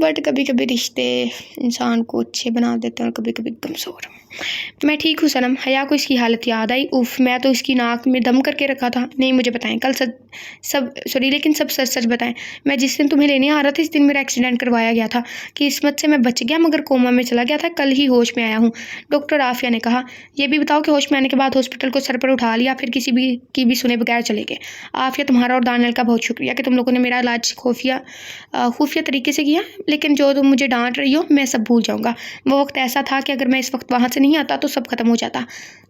بٹ کبھی کبھی رشتے انسان کو اچھے بنا دیتے ہیں اور کبھی کبھی کمزور. میں ٹھیک ہوں صنم. حیا کو اس کی حالت یاد آئی. اوف، میں تو اس کی ناک میں دم کر کے رکھا تھا. نہیں مجھے بتائیں کل لیکن سب سچ سچ بتائیں. میں جس دن تمہیں لینے آ رہا تھا اس دن میرا ایکسیڈنٹ کروایا گیا تھا. قسمت سے میں بچ گیا مگر کوما میں چلا گیا تھا. کل ہی ہوش میں آیا ہوں. ڈاکٹر عافیہ نے کہا. یہ بھی بتاؤ کہ ہوش میں آنے کے بعد ہاسپٹل کو سر پر اٹھا لیا پھر کسی بھی کی بھی سنے بغیر چلے گئے؟ عافیہ تمہارا اور دانیال کا بہت شکریہ کہ تم لوگوں نے میرا علاج خفیہ طریقے سے کیا. لیکن جو تم مجھے ڈانٹ رہی ہو میں سب بھول جاؤں گا. وہ وقت ایسا تھا کہ اگر میں اس وقت وہاں سے نہیں آتا تو سب ختم ہو جاتا.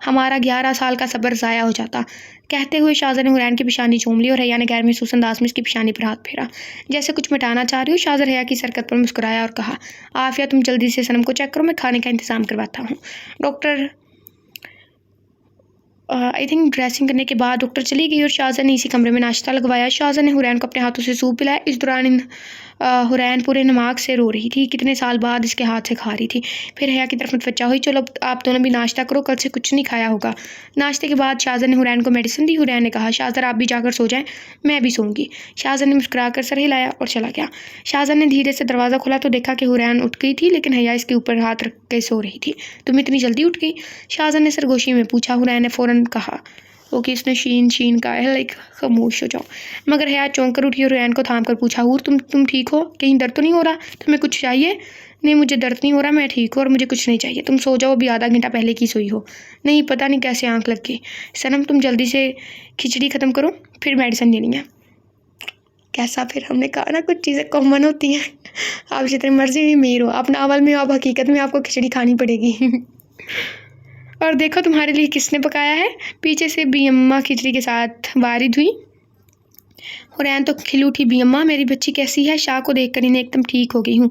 ہمارا 11 سال کا صبر ضائع ہو جاتا. کہتے ہوئے شاہزر نے حرین کی پیشانی چوم لی اور حیا نے غیر محسوس انداز میں اس کی پیشانی پر ہاتھ پھیرا جیسے کچھ مٹانا چاہ رہی ہو. شاہزر حیا کی سرکت پر مسکرایا اور کہا. عافیہ تم جلدی سے صنم کو چیک کرو، میں کھانے کا انتظام کرواتا ہوں. ڈاکٹر آئی تھنک ڈریسنگ کرنے کے بعد ڈاکٹر چلی گئی اور شاہزر نے اسی کمرے میں ناشتہ لگوایا. شاہزر نے حرین کو اپنے ہاتھوں سے سوپ پلایا. اس دوران حرین پورے نماغ سے رو رہی تھی. کتنے سال بعد اس کے ہاتھ سے کھا رہی تھی. پھر حیا کی طرف متوجہ ہوئی. چلو آپ دونوں بھی ناشتہ کرو، کل سے کچھ نہیں کھایا ہوگا. ناشتے کے بعد شاہزر نے حرین کو میڈیسن دی. حرین نے کہا. شاہزر آپ بھی جا کر سو جائیں، میں بھی سوؤں گی. شاہزر نے مسکرا کر سر ہلایا اور چلا گیا. شاہزر نے دھیرے سے دروازہ کھولا تو دیکھا کہ حرین اٹھ گئی تھی لیکن حیا اس کے اوپر ہاتھ رکھ کے سو رہی تھی. تم اتنی جلدی اٹھ گئی؟ شاہزر نے سرگوشی میں پوچھا. حرین نے فوراً کہا. اوکے اس نے شین کا ہے لائک خاموش ہو جاؤ. مگر حیا چونک کر اٹھی اور حرین کو تھام کر پوچھا. حور تم ٹھیک ہو؟ کہیں درد تو نہیں ہو رہا؟ تمہیں کچھ چاہیے؟ نہیں مجھے درد نہیں ہو رہا، میں ٹھیک ہوں اور مجھے کچھ نہیں چاہیے. تم سو جاؤ، ابھی آدھا گھنٹہ پہلے کی سوئی ہو. نہیں پتہ نہیں کیسے آنکھ لگ گئی. صنم تم جلدی سے کھچڑی ختم کرو پھر میڈیسن لینی ہے. کیسا پھر ہم نے کہا نا کچھ چیزیں کامن ہوتی ہیں. آپ جتنی مرضی بھی امیر ہو، آپ ناول میں آپ حقیقت میں آپ کو کھچڑی کھانی پڑے گی. اور دیکھو تمہارے لیے کس نے پکایا ہے. پیچھے سے بی اماں کھچڑی کے ساتھ وارد ہوئی. حرین تو کھل اٹھی. بی اماں میری بچی کیسی ہے؟ شاہ کو دیکھ کر انہیں ایک دم ٹھیک ہو گئی ہوں.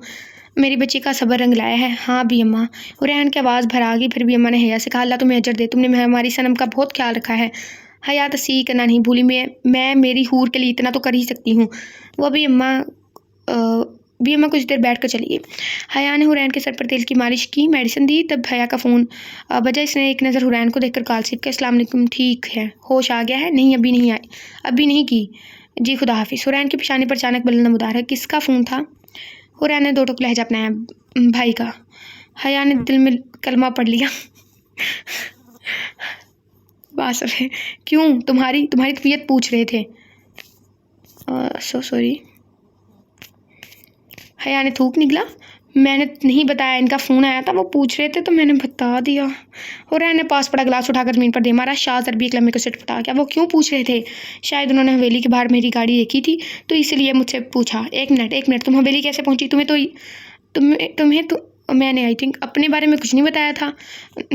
میری بچی کا صبر رنگ لایا ہے. ہاں بی اماں. حرین کی آواز بھر آ گئی. پھر بی اماں نے حیا سے کہا. اللہ تمہیں اجر دے، تم نے ہماری صنم کا بہت خیال رکھا ہے. حیا تصحیح کرنا نہیں بھولی. میں میری حور کے لیے اتنا تو کر ہی سکتی ہوں. وہ بی اماں کچھ دیر بیٹھ کر چلی گئی. حیا نے حرین کے سر پر تیل کی مالش کی، میڈیسن دی. تب حیا کا فون بجا. اس نے ایک نظر حرین کو دیکھ کر کال سیکھ کر. السلام علیکم، ٹھیک ہے؟ ہوش آ گیا ہے؟ نہیں ابھی نہیں آئی. ابھی نہیں کی. جی خدا حافظ. حرین کی پیشانی پر اچانک بلند نمودار ہے. کس کا فون تھا؟ حرین نے 2 ٹوک لہجہ اپنایا. بھائی کا. حیا نے دل میں کلمہ پڑھ لیا. باسف ہے. کیوں؟ تمہاری طبیعت پوچھ رہے تھے. So sorry. حیا نے تھوک نکلا. میں نے نہیں بتایا، ان کا فون آیا تھا، وہ پوچھ رہے تھے تو میں نے بتا دیا. حرین نے پاس پڑا گلاس اٹھا کر زمین پر دے مارا. شاہزر بھی ایک لمحے کو سٹ پٹا گیا. وہ کیوں پوچھ رہے تھے؟ شاید انہوں نے حویلی کے باہر میری گاڑی دیکھی تھی تو اس لیے مجھ سے پوچھا. ایک منٹ تم حویلی کیسے پہنچی؟ تمہیں تو میں نے آئی تھنک اپنے بارے میں کچھ نہیں بتایا تھا.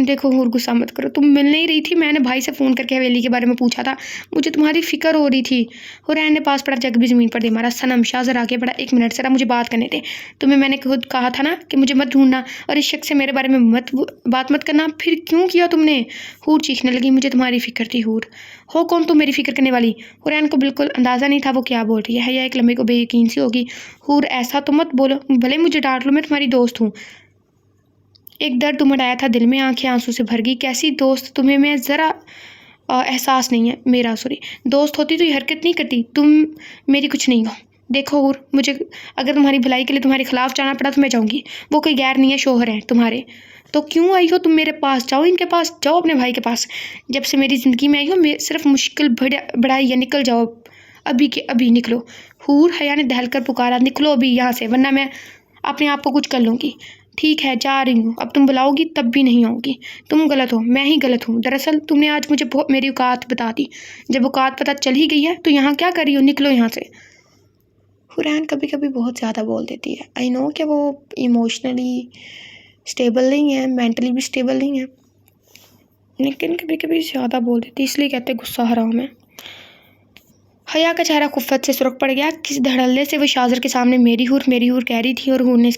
دیکھو حور غصہ مت کرو، تم مل نہیں رہی تھی. میں نے بھائی سے فون کر کے حویلی کے بارے میں پوچھا تھا، مجھے تمہاری فکر ہو رہی تھی. حرین نے پاس پڑا جگ بھی زمین پر دے مارا. صنم. شاہزر آگے بڑھا. ایک منٹ ذرا مجھے بات کرنے دے. تمہیں میں نے خود کہا تھا نا کہ مجھے مت ڈھونڈنا اور اس شخص سے میرے بارے میں بات مت کرنا. پھر کیوں کیا تم نے؟ حور چیخنے لگی. مجھے تمہاری فکر تھی. حور ہو کون تم میری فکر کرنے والی؟ حرین کو بالکل اندازہ نہیں تھا وہ کیا بول رہی ہے. حیا ایک لمحے کو بے یقین سی ہوگی. حور ایسا تو مت بولو، بھلے مجھے ڈانٹ لو، میں تمہاری دوست ہوں. ایک درد امڑ آیا تھا دل میں. آنکھیں آنسو سے بھر گئی. کیسی دوست؟ تمہیں میں ذرا احساس نہیں ہے میرا. سوری. دوست ہوتی تو یہ حرکت نہیں کرتی. تم میری کچھ نہیں ہو. دیکھو حور، مجھے اگر تمہاری بھلائی کے لیے تمہارے خلاف جانا پڑا تو میں جاؤں گی. وہ کوئی غیر نہیں ہے، شوہر ہیں تمہارے. تو کیوں آئی ہو تم میرے پاس؟ جاؤ ان کے پاس، جاؤ اپنے بھائی کے پاس. جب سے میری زندگی میں آئی ہو صرف مشکل بڑھائی ہے. نکل جاؤ ابھی کے ابھی نکلو. حور. حیا نے دہل کر پکارا. نکلو ابھی یہاں سے ورنہ میں اپنے آپ کو کچھ کر لوں گی. ٹھیک ہے جا رہی ہوں. اب تم بلاؤ گی تب بھی نہیں آؤں گی. تم غلط ہو، میں ہی غلط ہوں. دراصل تم نے آج مجھے میری اوقات بتا دی. جب اوقات پتہ چل ہی گئی ہے تو یہاں کیا کر رہی ہو؟ نکلو یہاں سے. حرین کبھی کبھی بہت زیادہ بول دیتی ہے. آئی نو کہ وہ ایموشنلی اسٹیبل نہیں ہے، مینٹلی بھی اسٹیبل نہیں ہے، لیکن کبھی کبھی زیادہ بول دیتی ہے، اس لیے کہتے غصہ حرام ہے. حیا کا چہرہ خفت سے سرخ پڑ گیا. کس دھڑلے سے وہ شاہزر کے سامنے میری حور کہہ رہی تھی اور حور نے اس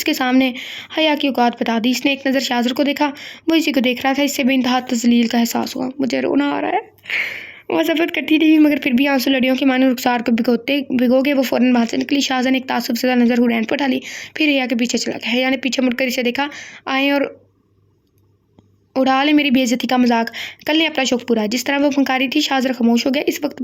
کے سامنے حیا کی اوقات بتا دی. اس نے ایک نظر شاہزر کو دیکھا. وہ اسی کو دیکھ رہا تھا. اس سے بے انتہا تذلیل کا احساس ہوا. مجھے رونا آ رہا ہے. وہ ضبط کرتی رہی مگر پھر بھی آنسو لڑیوں کے معنی رخسار کو بھگو کے وہ فوراً باہر سے نکلی. شاہزر نے ایک تعصب زدہ نظر حرین پر ڈالی، پھر حیا کے پیچھے چلا گیا. حیا نے پیچھے مڑ کر اسے دیکھا. آئیں اور اڑا لے میری بے عزتی کا مذاق، کل نے اپنا شوق پورا۔ جس طرح وہ پھنکاری تھی شاذر خاموش ہو گیا۔ اس وقت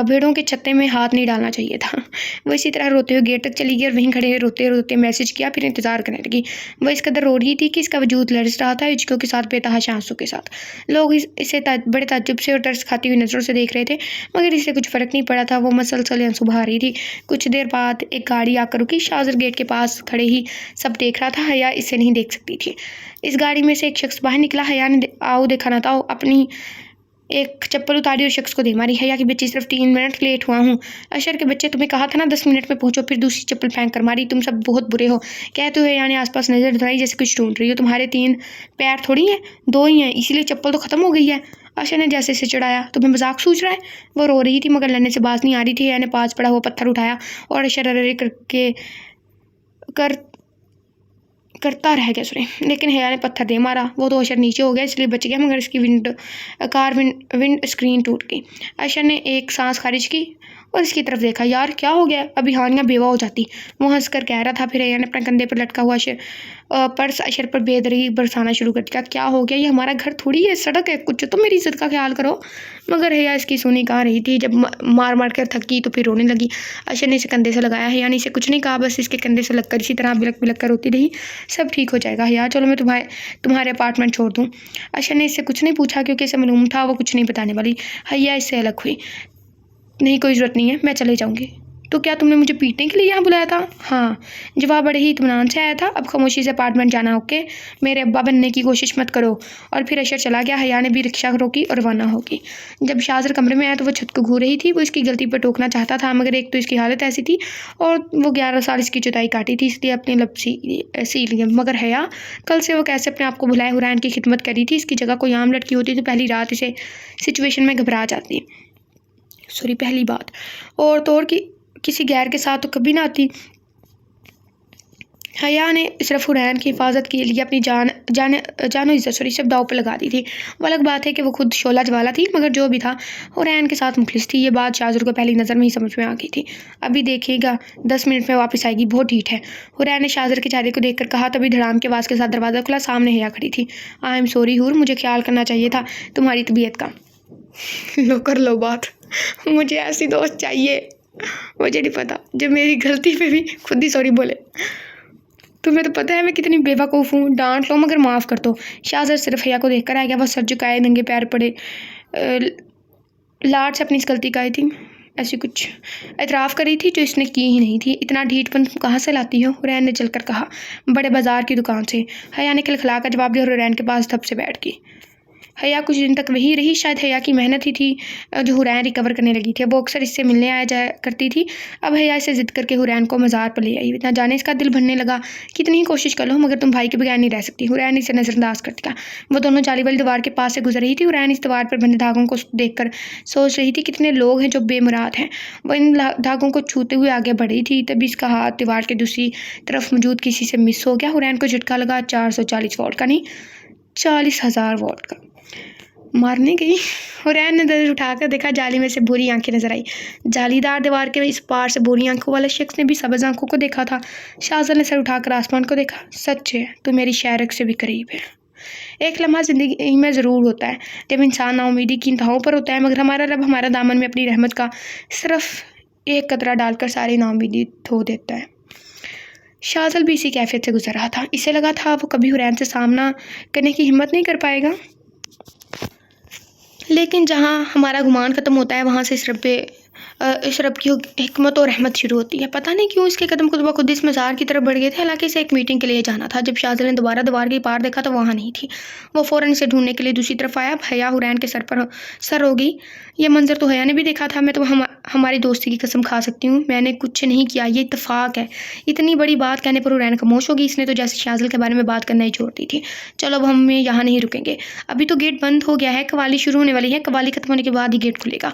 بھیڑوں کے چھتے میں ہاتھ نہیں ڈالنا چاہیے تھا۔ وہ اسی طرح روتے ہوئے گیٹ تک چلی گئی اور وہیں کھڑے روتے روتے میسج کیا، پھر انتظار کرنے لگی۔ وہ اس قدر رو رہی تھی کہ اس کا وجود لرز رہا تھا، ہچکیوں کے ساتھ، بے تحاشا آنسوں کے ساتھ۔ لوگ اسے بڑے تعجب سے اور ترس کھاتی ہوئی نظروں سے دیکھ رہے تھے، مگر اسے کچھ فرق نہیں پڑا تھا۔ وہ مسلسل آنسو بہا رہی تھی۔ کچھ دیر بعد ایک گاڑی آ کر رکی۔ شاذر گیٹ کے پاس کھڑے ہی سب دیکھ رہا تھا، حیا اسے نہیں دیکھ سکتی تھی۔ اس گاڑی میں سے ایک شخص باہر نکلا۔ حیا نے آؤ دیکھا نہ تھا، اپنی ایک چپل اتاری اور شخص کو دے ماری۔ حیا کی بچی، صرف 3 منٹ لیٹ ہوا ہوں۔ اشر کے بچے، تمہیں کہا تھا نا 10 منٹ میں پہنچو، پھر دوسری چپل پھینک کر ماری۔ تم سب بہت برے ہو، کہتے ہوئے حیا نے آس پاس نظر دوڑائی جیسے کچھ ڈھونڈ رہی ہو۔ تمہارے 3 پیر تھوڑی ہیں، 2 ہی ہیں، اسی لیے چپل تو ختم ہو گئی ہے۔ اشر نے جیسے اسے چڑھایا۔ تمہیں مذاق سوچ رہا ہے؟ وہ رو رہی تھی مگر لڑنے سے باز نہیں آ رہی تھی۔ حیا نے پاس پڑا ہوا پتھر اٹھایا اور اشر ارے کرتا رہ گیا لیکن حیا نے پتھر دے مارا۔ وہ تو اشر نیچے ہو گیا اس لیے بچ گیا، مگر اس کی کار ونڈ اسکرین ٹوٹ گئی۔ اشر نے ایک سانس خارج کی اور اس کی طرف دیکھا۔ یار کیا ہو گیا؟ ابھی ہانیہ بیوہ ہو جاتی، وہ ہنس کر کہہ رہا تھا۔ پھر حیا نے اپنے کندھے پر لٹکا ہوا پرس اشر پر بے دریغ برسانا شروع کر دیا۔ کیا ہو گیا؟ یہ ہمارا گھر تھوڑی ہے، سڑک ہے، کچھ تو میری عزت کا خیال کرو۔ مگر حیا اس کی سنی کہاں رہی تھی۔ جب مار مار کر تھکی تو پھر رونے لگی۔ اشر نے اسے کندھے سے لگایا۔ حیا نے اسے کچھ نہیں کہا، بس اس کے کندھے سے لگ کر اسی طرح بلک بلک کر روتی رہی۔ سب ٹھیک ہو جائے گا حیا، چلو میں تمہارے اپارٹمنٹ چھوڑ دوں۔ اشر نے اس سے کچھ نہیں پوچھا کیونکہ اسے معلوم تھا وہ کچھ نہیں بتانے والی۔ حیا اس سے الگ ہوئی۔ نہیں، کوئی ضرورت نہیں ہے، میں چلے جاؤں گی۔ تو کیا تم نے مجھے پیٹنے کے لیے یہاں بلایا تھا؟ ہاں، جواب بڑے ہی اطمینان سے آیا تھا۔ اب خاموشی سے اپارٹمنٹ جانا، اوکے؟ میرے ابا بننے کی کوشش مت کرو۔ اور پھر اشر چلا گیا۔ حیا نے بھی رکشہ روکی اور روانہ ہوگی۔ جب شاذر کمرے میں آیا تو وہ چھت کو گھور رہی تھی۔ وہ اس کی غلطی پر ٹوکنا چاہتا تھا، مگر ایک تو اس کی حالت ایسی تھی اور وہ 11 سال اس کی جدائی کاٹی تھی، اس لیے اپنے لب سی لیے۔ مگر حیا، کل سے وہ کیسے اپنے آپ کو بھلائے حورین کی خدمت کر رہی تھی۔ اس کی جگہ کوئی عام لڑکی ہوتی تو پہلی رات اسے سچویشن میں گھبرا جاتی، پہلی بات، اور توڑ کی کسی غیر کے ساتھ تو کبھی نہ آتی۔ حیا نے صرف حورین کی حفاظت کے لیے اپنی جان و عزت سب داؤ پر لگا دی تھی۔ وہ الگ بات ہے کہ وہ خود شعلہ جوالا تھی، مگر جو بھی تھا حورین کے ساتھ مخلص تھی۔ یہ بات شاذر کو پہلی نظر میں ہی سمجھ میں آ گئی تھی۔ ابھی دیکھے گا 10 منٹ میں واپس آئے گی، بہت ڈھیٹ ہے، حورین نے شاذر کے چہرے کو دیکھ کر کہا۔ تبھی دھڑام کی آواز کے ساتھ دروازہ کھلا۔ سامنے حیا کھڑی تھی۔ آئی ایم سوری حور، مجھے خیال کرنا چاہیے تھا تمہاری طبیعت کا۔ لو کر لو بات، مجھے ایسی دوست چاہیے، مجھے نہیں پتا جو میری غلطی پہ بھی خود ہی سوری بولے۔ تمہیں تو پتہ ہے میں کتنی بے وقوف ہوں، ڈانٹ لو مگر معاف کر دو۔ شاذر صرف حیا کو دیکھ کر آ گیا۔ وہ سر جھکائے ننگے پیر پڑے لاڈ سے اپنی اس غلطی کا ایسی کچھ اعتراف کر رہی تھی جو اس نے کی ہی نہیں تھی۔ اتنا ڈھیٹ پن تم کہاں سے لاتی ہو؟ حورین نے جل کر کہا۔ بڑے بازار کی دکان سے، حیا نے کھلکھلا کر جواب دیا اور حورین کے پاس دھپ سے بیٹھ گئی۔ حیا کچھ دن تک وہی رہی۔ شاید حیا کی محنت ہی تھی جو حورین ریکور کرنے لگی تھی۔ اب وہ اکثر اس سے ملنے آیا جایا کرتی تھی۔ اب حیا اسے ضد کر کے حورین کو مزار پر لے آئی۔ نہ جانے اس کا دل بھرنے لگا، کتنی ہی کوشش کر لو مگر تم بھائی کے بغیر نہیں رہ سکتی۔ حورین نے اسے نظر انداز کر دیا۔ وہ دونوں جالی والی دیوار کے پاس سے گزر رہی تھی۔ حورین اس دیوار پر بندھے دھاگوں کو دیکھ کر سوچ رہی تھی کتنے لوگ ہیں جو بے مراد ہیں۔ وہ ان دھاگوں کو چھوتے ہوئے آگے بڑھ رہی تھی، تبھی اس کا ہاتھ دیوار کے دوسری طرف موجود کسی سے مس ہو گیا۔ حورین کو جھٹکا لگا۔ 440 واٹ کا نہیں، 40,000 واٹ کا۔ مارنے گئی؟ حورین نے نظر اٹھا کر دیکھا، جالی میں سے بھوری آنکھیں نظر آئی۔ جالی دار دیوار کے اس پار سے بھوری آنکھوں والا شخص نے بھی سبز آنکھوں کو دیکھا تھا۔ شاذر نے سر اٹھا کر آسمان کو دیکھا۔ سچ ہے، تو میری شہرک سے بھی قریب ہے۔ ایک لمحہ زندگی میں ضرور ہوتا ہے جب انسان نا امیدی کی انتہاؤں پر ہوتا ہے، مگر ہمارا رب ہمارا دامن میں اپنی رحمت کا صرف ایک قطرہ ڈال کر ساری نا امیدی دھو دیتا ہے۔ شاذر بھی اسی کیفیت سے گزر رہا تھا۔ اسے لگا تھا وہ کبھی حورین سے سامنا کرنے کی ہمت نہیں کر پائے گا، لیکن جہاں ہمارا گمان ختم ہوتا ہے وہاں سے اس رب کی حکمت و رحمت شروع ہوتی ہے۔ پتہ نہیں کیوں اس کے قدم خود بخود اس مزار کی طرف بڑھ گئے تھے، حالانکہ اسے ایک میٹنگ کے لیے جانا تھا۔ جب شاذر نے دوبارہ دیوار کے پار دیکھا تو وہاں نہیں تھی۔ وہ فوراً اسے ڈھونڈنے کے لیے دوسری طرف آیا۔ اب حیا حورین کے سر ہو گئی۔ یہ منظر تو حیا نے بھی دیکھا تھا۔ میں تو ہماری دوستی کی قسم کھا سکتی ہوں، میں نے کچھ نہیں کیا، یہ اتفاق ہے۔ اتنی بڑی بات کہنے پر حورین خاموش ہوگی۔ اس نے تو جیسے شاذر کے بارے میں بات کرنا ہی چھوڑ دی تھی۔ چلو اب ہم یہاں نہیں رکیں گے، ابھی تو گیٹ بند ہو گیا ہے، قوالی شروع ہونے والی ہے، قوالی ختم ہونے کے بعد ہی گیٹ کھلے گا۔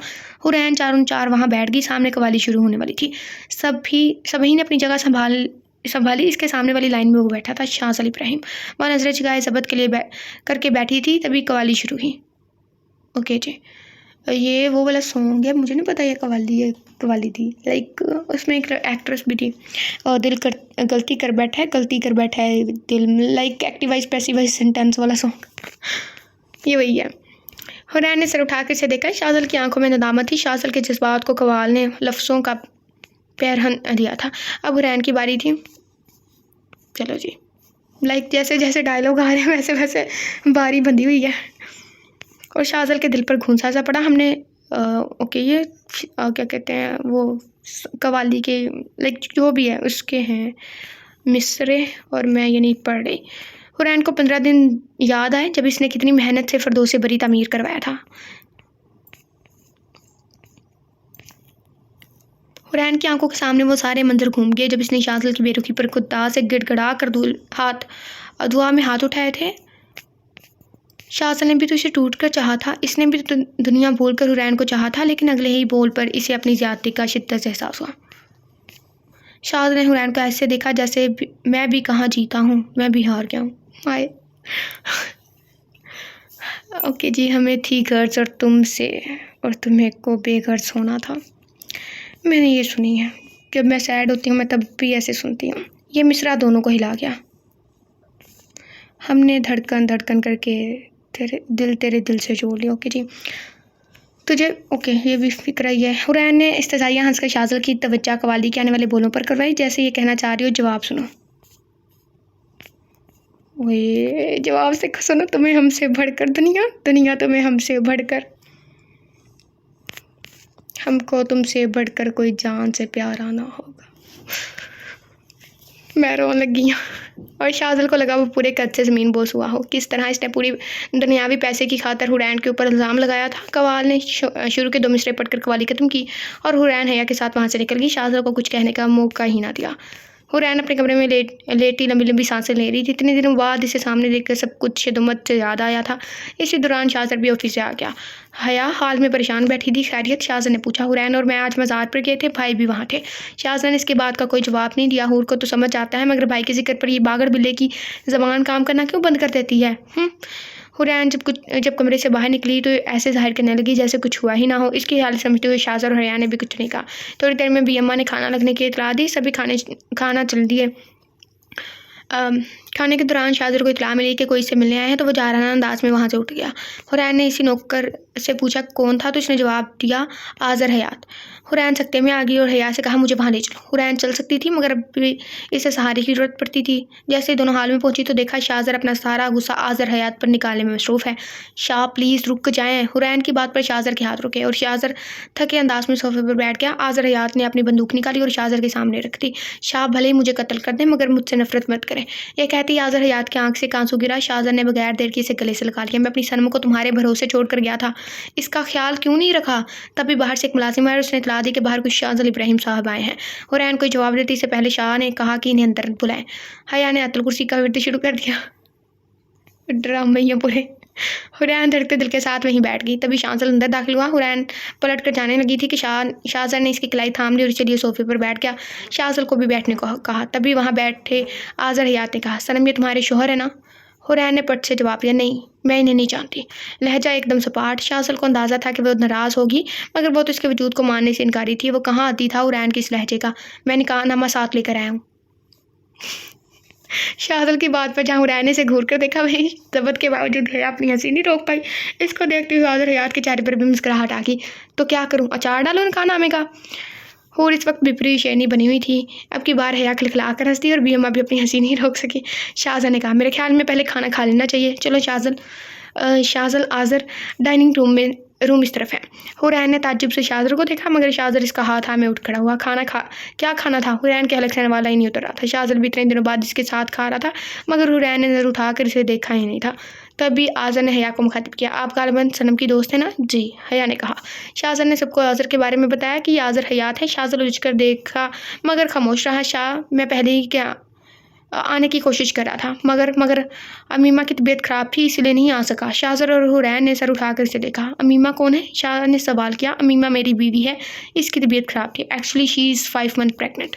حورین چاروں چار وہاں بیٹھ گئی۔ سامنے قوالی شروع ہونے والی تھی۔ سبھی نے اپنی جگہ سنبھالی۔ اس کے سامنے والی لائن میں وہ بیٹھا تھا، شاذل ابراہیم۔ وہ نظریں جگائے ضبط کے لیے کر کے بیٹھی تھی، تبھی قوالی شروع ہوئی۔ اوکے جی، یہ وہ والا سانگ ہے، مجھے نہیں پتا یہ قوالی تھی، لائک اس میں ایک ایکٹریس بھی تھی، اور غلطی کر بیٹھا ہے دل میں، like active wise passive wise sentence والا سانگ، یہ وہی ہے۔ حرین نے سر اٹھا کے اسے دیکھا، شاذل کی آنکھوں میں ندامت تھی، شاذل کے جذبات کو قوال نے لفظوں کا پیرہن دیا تھا۔ اب حرین کی باری تھی۔ چلو جی، لائک جیسے جیسے ڈائلاگ آ رہے ہیں ویسے ویسے باری بندھی ہوئی ہے، اور شاذل کے دل پر گھونسا سا پڑا۔ ہم نے اوکے، یہ کیا کہتے ہیں وہ قوالی کے لائک جو بھی ہے اس کے ہیں مصرے، اور میں یہ نہیں پڑھ رہی۔ حرین کو 15 دن یاد آئے جب اس نے کتنی محنت سے فردوس بری تعمیر کروایا تھا۔ حرین کی آنکھوں کے سامنے وہ سارے منظر گھوم گئے جب اس نے شاذل کی بے رخی پر خدا سے گڑ گڑا کر دعا میں ہاتھ اٹھائے تھے۔ شاذل نے بھی تو اسے ٹوٹ کر چاہا تھا، اس نے بھی تو دنیا بول کر حرین کو چاہا تھا، لیکن اگلے ہی بول پر اسے اپنی زیادتی کا شدت سے احساس ہوا۔ شاذل نے حرین کو ایسے دیکھا جیسے میں بھی کہاں جیتا ہوں، میں بھی ہار گیا ہوں۔ ہائے اوکے جی، ہمیں تھی غرض اور تم سے، اور تمہیں کو بے غرض ہونا تھا۔ میں نے یہ سنی ہے، جب میں سیڈ ہوتی ہوں میں تب بھی ایسے سنتی ہوں۔ یہ مصرع دونوں کو ہلا گیا۔ ہم نے دھڑکن کر کے تیرے دل سے جوڑ لیا۔ اوکے جی، تجھے اوکے، یہ بھی فکر ہی ہے۔ حرین نے استزائیہ ہنس کر شاذل کی توجہ قوالی کے آنے والے بولوں پر کروائی، جیسے یہ کہنا چاہ رہی ہو جواب سنو۔ وہ جواب سے سنو، تمہیں ہم سے بڑھ کر دنیا تمہیں ہم سے بڑھ کر، ہم کو تم سے بڑھ کر کوئی جان سے پیارا نہ ہوگا۔ میں رونے لگی ہوں، اور شاذل کو لگا وہ پورے قد سے زمین بوس ہوا ہو۔ کس طرح اس نے پوری دنیاوی پیسے کی خاطر حرین کے اوپر الزام لگایا تھا۔ قوال نے شروع کے 2 مصرے پڑھ کر قوالی ختم کی، اور حرین حیا کے ساتھ وہاں سے نکل گئی، شاذل کو کچھ کہنے کا موقع ہی نہ دیا۔ حرین اپنے کمرے میں لیٹی لمبی لمبی سانسیں لے رہی تھی۔ اتنے دنوں بعد اسے سامنے دیکھ کر سب کچھ شدت سے یاد آیا تھا۔ اسی دوران شاذل بھی آفس سے آ گیا۔ حیا حال میں پریشان بیٹھی تھی۔ خیریت؟ شاذل نے پوچھا۔ حرین اور میں آج مزار پر گئے تھے، بھائی بھی وہاں تھے۔ شاذل نے اس کے بعد کا کوئی جواب نہیں دیا۔ حور کو تو سمجھ آتا ہے، مگر بھائی کے ذکر پر یہ باگڑ بلے کی زبان کام کرنا کیوں بند کر دیتی ہے؟ حرین جب کمرے سے باہر نکلی تو ایسے ظاہر کرنے لگی جیسے کچھ ہوا ہی نہ ہو۔ اس کی حالت سمجھتے ہوئے شاذل اور حیا نے بھی کچھ نہیں کہا۔ تھوڑی دیر میں بھی اماں نے کھانا لگنے کی اطلاع دی۔ سبھی کھانا چل دیے۔ کھانے کے دوران شاذل کو اطلاع ملی کہ کوئی اس سے ملنے آئے ہیں، تو وہ جارحانہ انداز میں وہاں سے اٹھ گیا۔ حرین نے اسی نوکر سے پوچھا کون تھا، تو اس نے جواب دیا آذر حیات۔ حرین سکتے میں آ گئی اور حیا سے کہا مجھے وہاں لے چلو۔ حرین چل سکتی تھی، مگر اب بھی اسے سہارے کی ضرورت پڑتی تھی۔ جیسے دونوں حال میں پہنچی تو دیکھا شاذر اپنا سارا غصہ آذر حیات پر نکالنے میں مصروف ہے۔ شاہ پلیز رک جائیں۔ حرین کی بات پر شاذر کے ہاتھ رکے اور شاذر تھکے انداز میں صوفے پر بیٹھ گیا۔ آذر حیات نے اپنی بندوق نکالی اور شاذر کے سامنے رکھ دی۔ شاہ بھلے ہی مجھے قتل کر دیں، مگر مجھ سے نفرت مت کریں۔ یہ کہتی آذر حیات کی آنکھ سے آنسو گرا۔ شاذر نے بغیر دیر کے اسے گلے سے لگا لیا۔ میں اپنی صنم کو تمہارے بھروسے چھوڑ کر گیا تھا، اس کا خیال کیوں نہیں رکھا؟ تبھی باہر سے ایک ملازم آیا اور اس نے اطلاع دی کہ باہر کچھ شاذل ابراہیم صاحب آئے ہیں۔ حرین کو جواب دیتے سے پہلے شاہ نے کہا کہ انہیں اندر بلائیں۔ حیا نے آیت الکرسی کا ورد شروع کر دیا۔ ڈرامے پورے۔ حرین دھڑکتے دل کے ساتھ وہیں بیٹھ گئی۔ تبھی شاذل اندر داخل ہوا۔ حرین پلٹ کر جانے لگی تھی کہ شاذل نے اس کی کلائی تھام لی اور چلیے صوفے پر بیٹھ گیا۔ شاذل کو بھی بیٹھنے کو کہا۔ تبھی وہاں بیٹھے آذر حیات نے کہا صنم یہ تمہارے شوہر ہے نا؟ حرین نے پٹ سے جواب دیا نہیں، میں انہیں نہیں جانتی۔ لہجہ ایک دم سپاٹ۔ شاذل کو اندازہ تھا کہ وہ ناراض ہوگی، مگر وہ تو اس کے وجود کو ماننے سے انکاری تھی۔ وہ کہاں آتی تھا حرین کے اس لہجے کا؟ میں نکاح نامہ ساتھ لے کر آیا ہوں۔ شاذل کی بات پر جہاں حرین نے اسے گھور کر دیکھا، وہی ضبط کے باوجود حیا اپنی ہنسی نہیں روک پائی۔ اس کو دیکھتے ہوئے آذر حیات کے چہرے پر بھی مسکراہٹ آ گئی۔ تو کیا کروں، اچار ڈالوں نکاح نامے کا؟ حور اس وقت بپری شیرنی بنی ہوئی تھی۔ اب کی بار حیا کھلکھلا کر ہنس دی اور بھی اماں بھی اپنی ہنسی نہیں روک سکی۔ شاذل نے کہا میرے خیال میں پہلے کھانا کھا لینا چاہیے۔ چلو شاذل آذر ڈائننگ روم اس طرف ہے۔ حرین نے تعجب سے شاذل کو دیکھا، مگر شاذل اس کا ہاتھ میں اٹھ کھڑا ہوا۔ کیا کھانا تھا؟ حرین کے حلق سے نوالا ہی نہیں اتر رہا تھا۔ شاذل بھی اتنے دنوں بعد اس کے ساتھ کھا رہا تھا، مگر حرین نے نظر اٹھا کر اسے دیکھا ہی نہیں تھا۔ تبھی آذر نے حیا کو مخاطب کیا آپ غالباً صنم کی دوست ہیں نا؟ جی، حیا نے کہا۔ شاذل نے سب کو آذر کے بارے میں بتایا کہ یہ آذر حیات ہے۔ شاذل الجھ کر دیکھا مگر خاموش رہا۔ شاہ میں پہلے ہی کیا آنے کی کوشش کر رہا تھا، مگر امیمہ کی طبیعت خراب تھی، اس لیے نہیں آ سکا۔ شاذل اور حرین نے سر اٹھا کر اسے دیکھا۔ امیمہ کون ہے؟ شاہ نے سوال کیا۔ امیمہ میری بیوی ہے، اس کی طبیعت خراب تھی۔ Actually she is 5 months pregnant.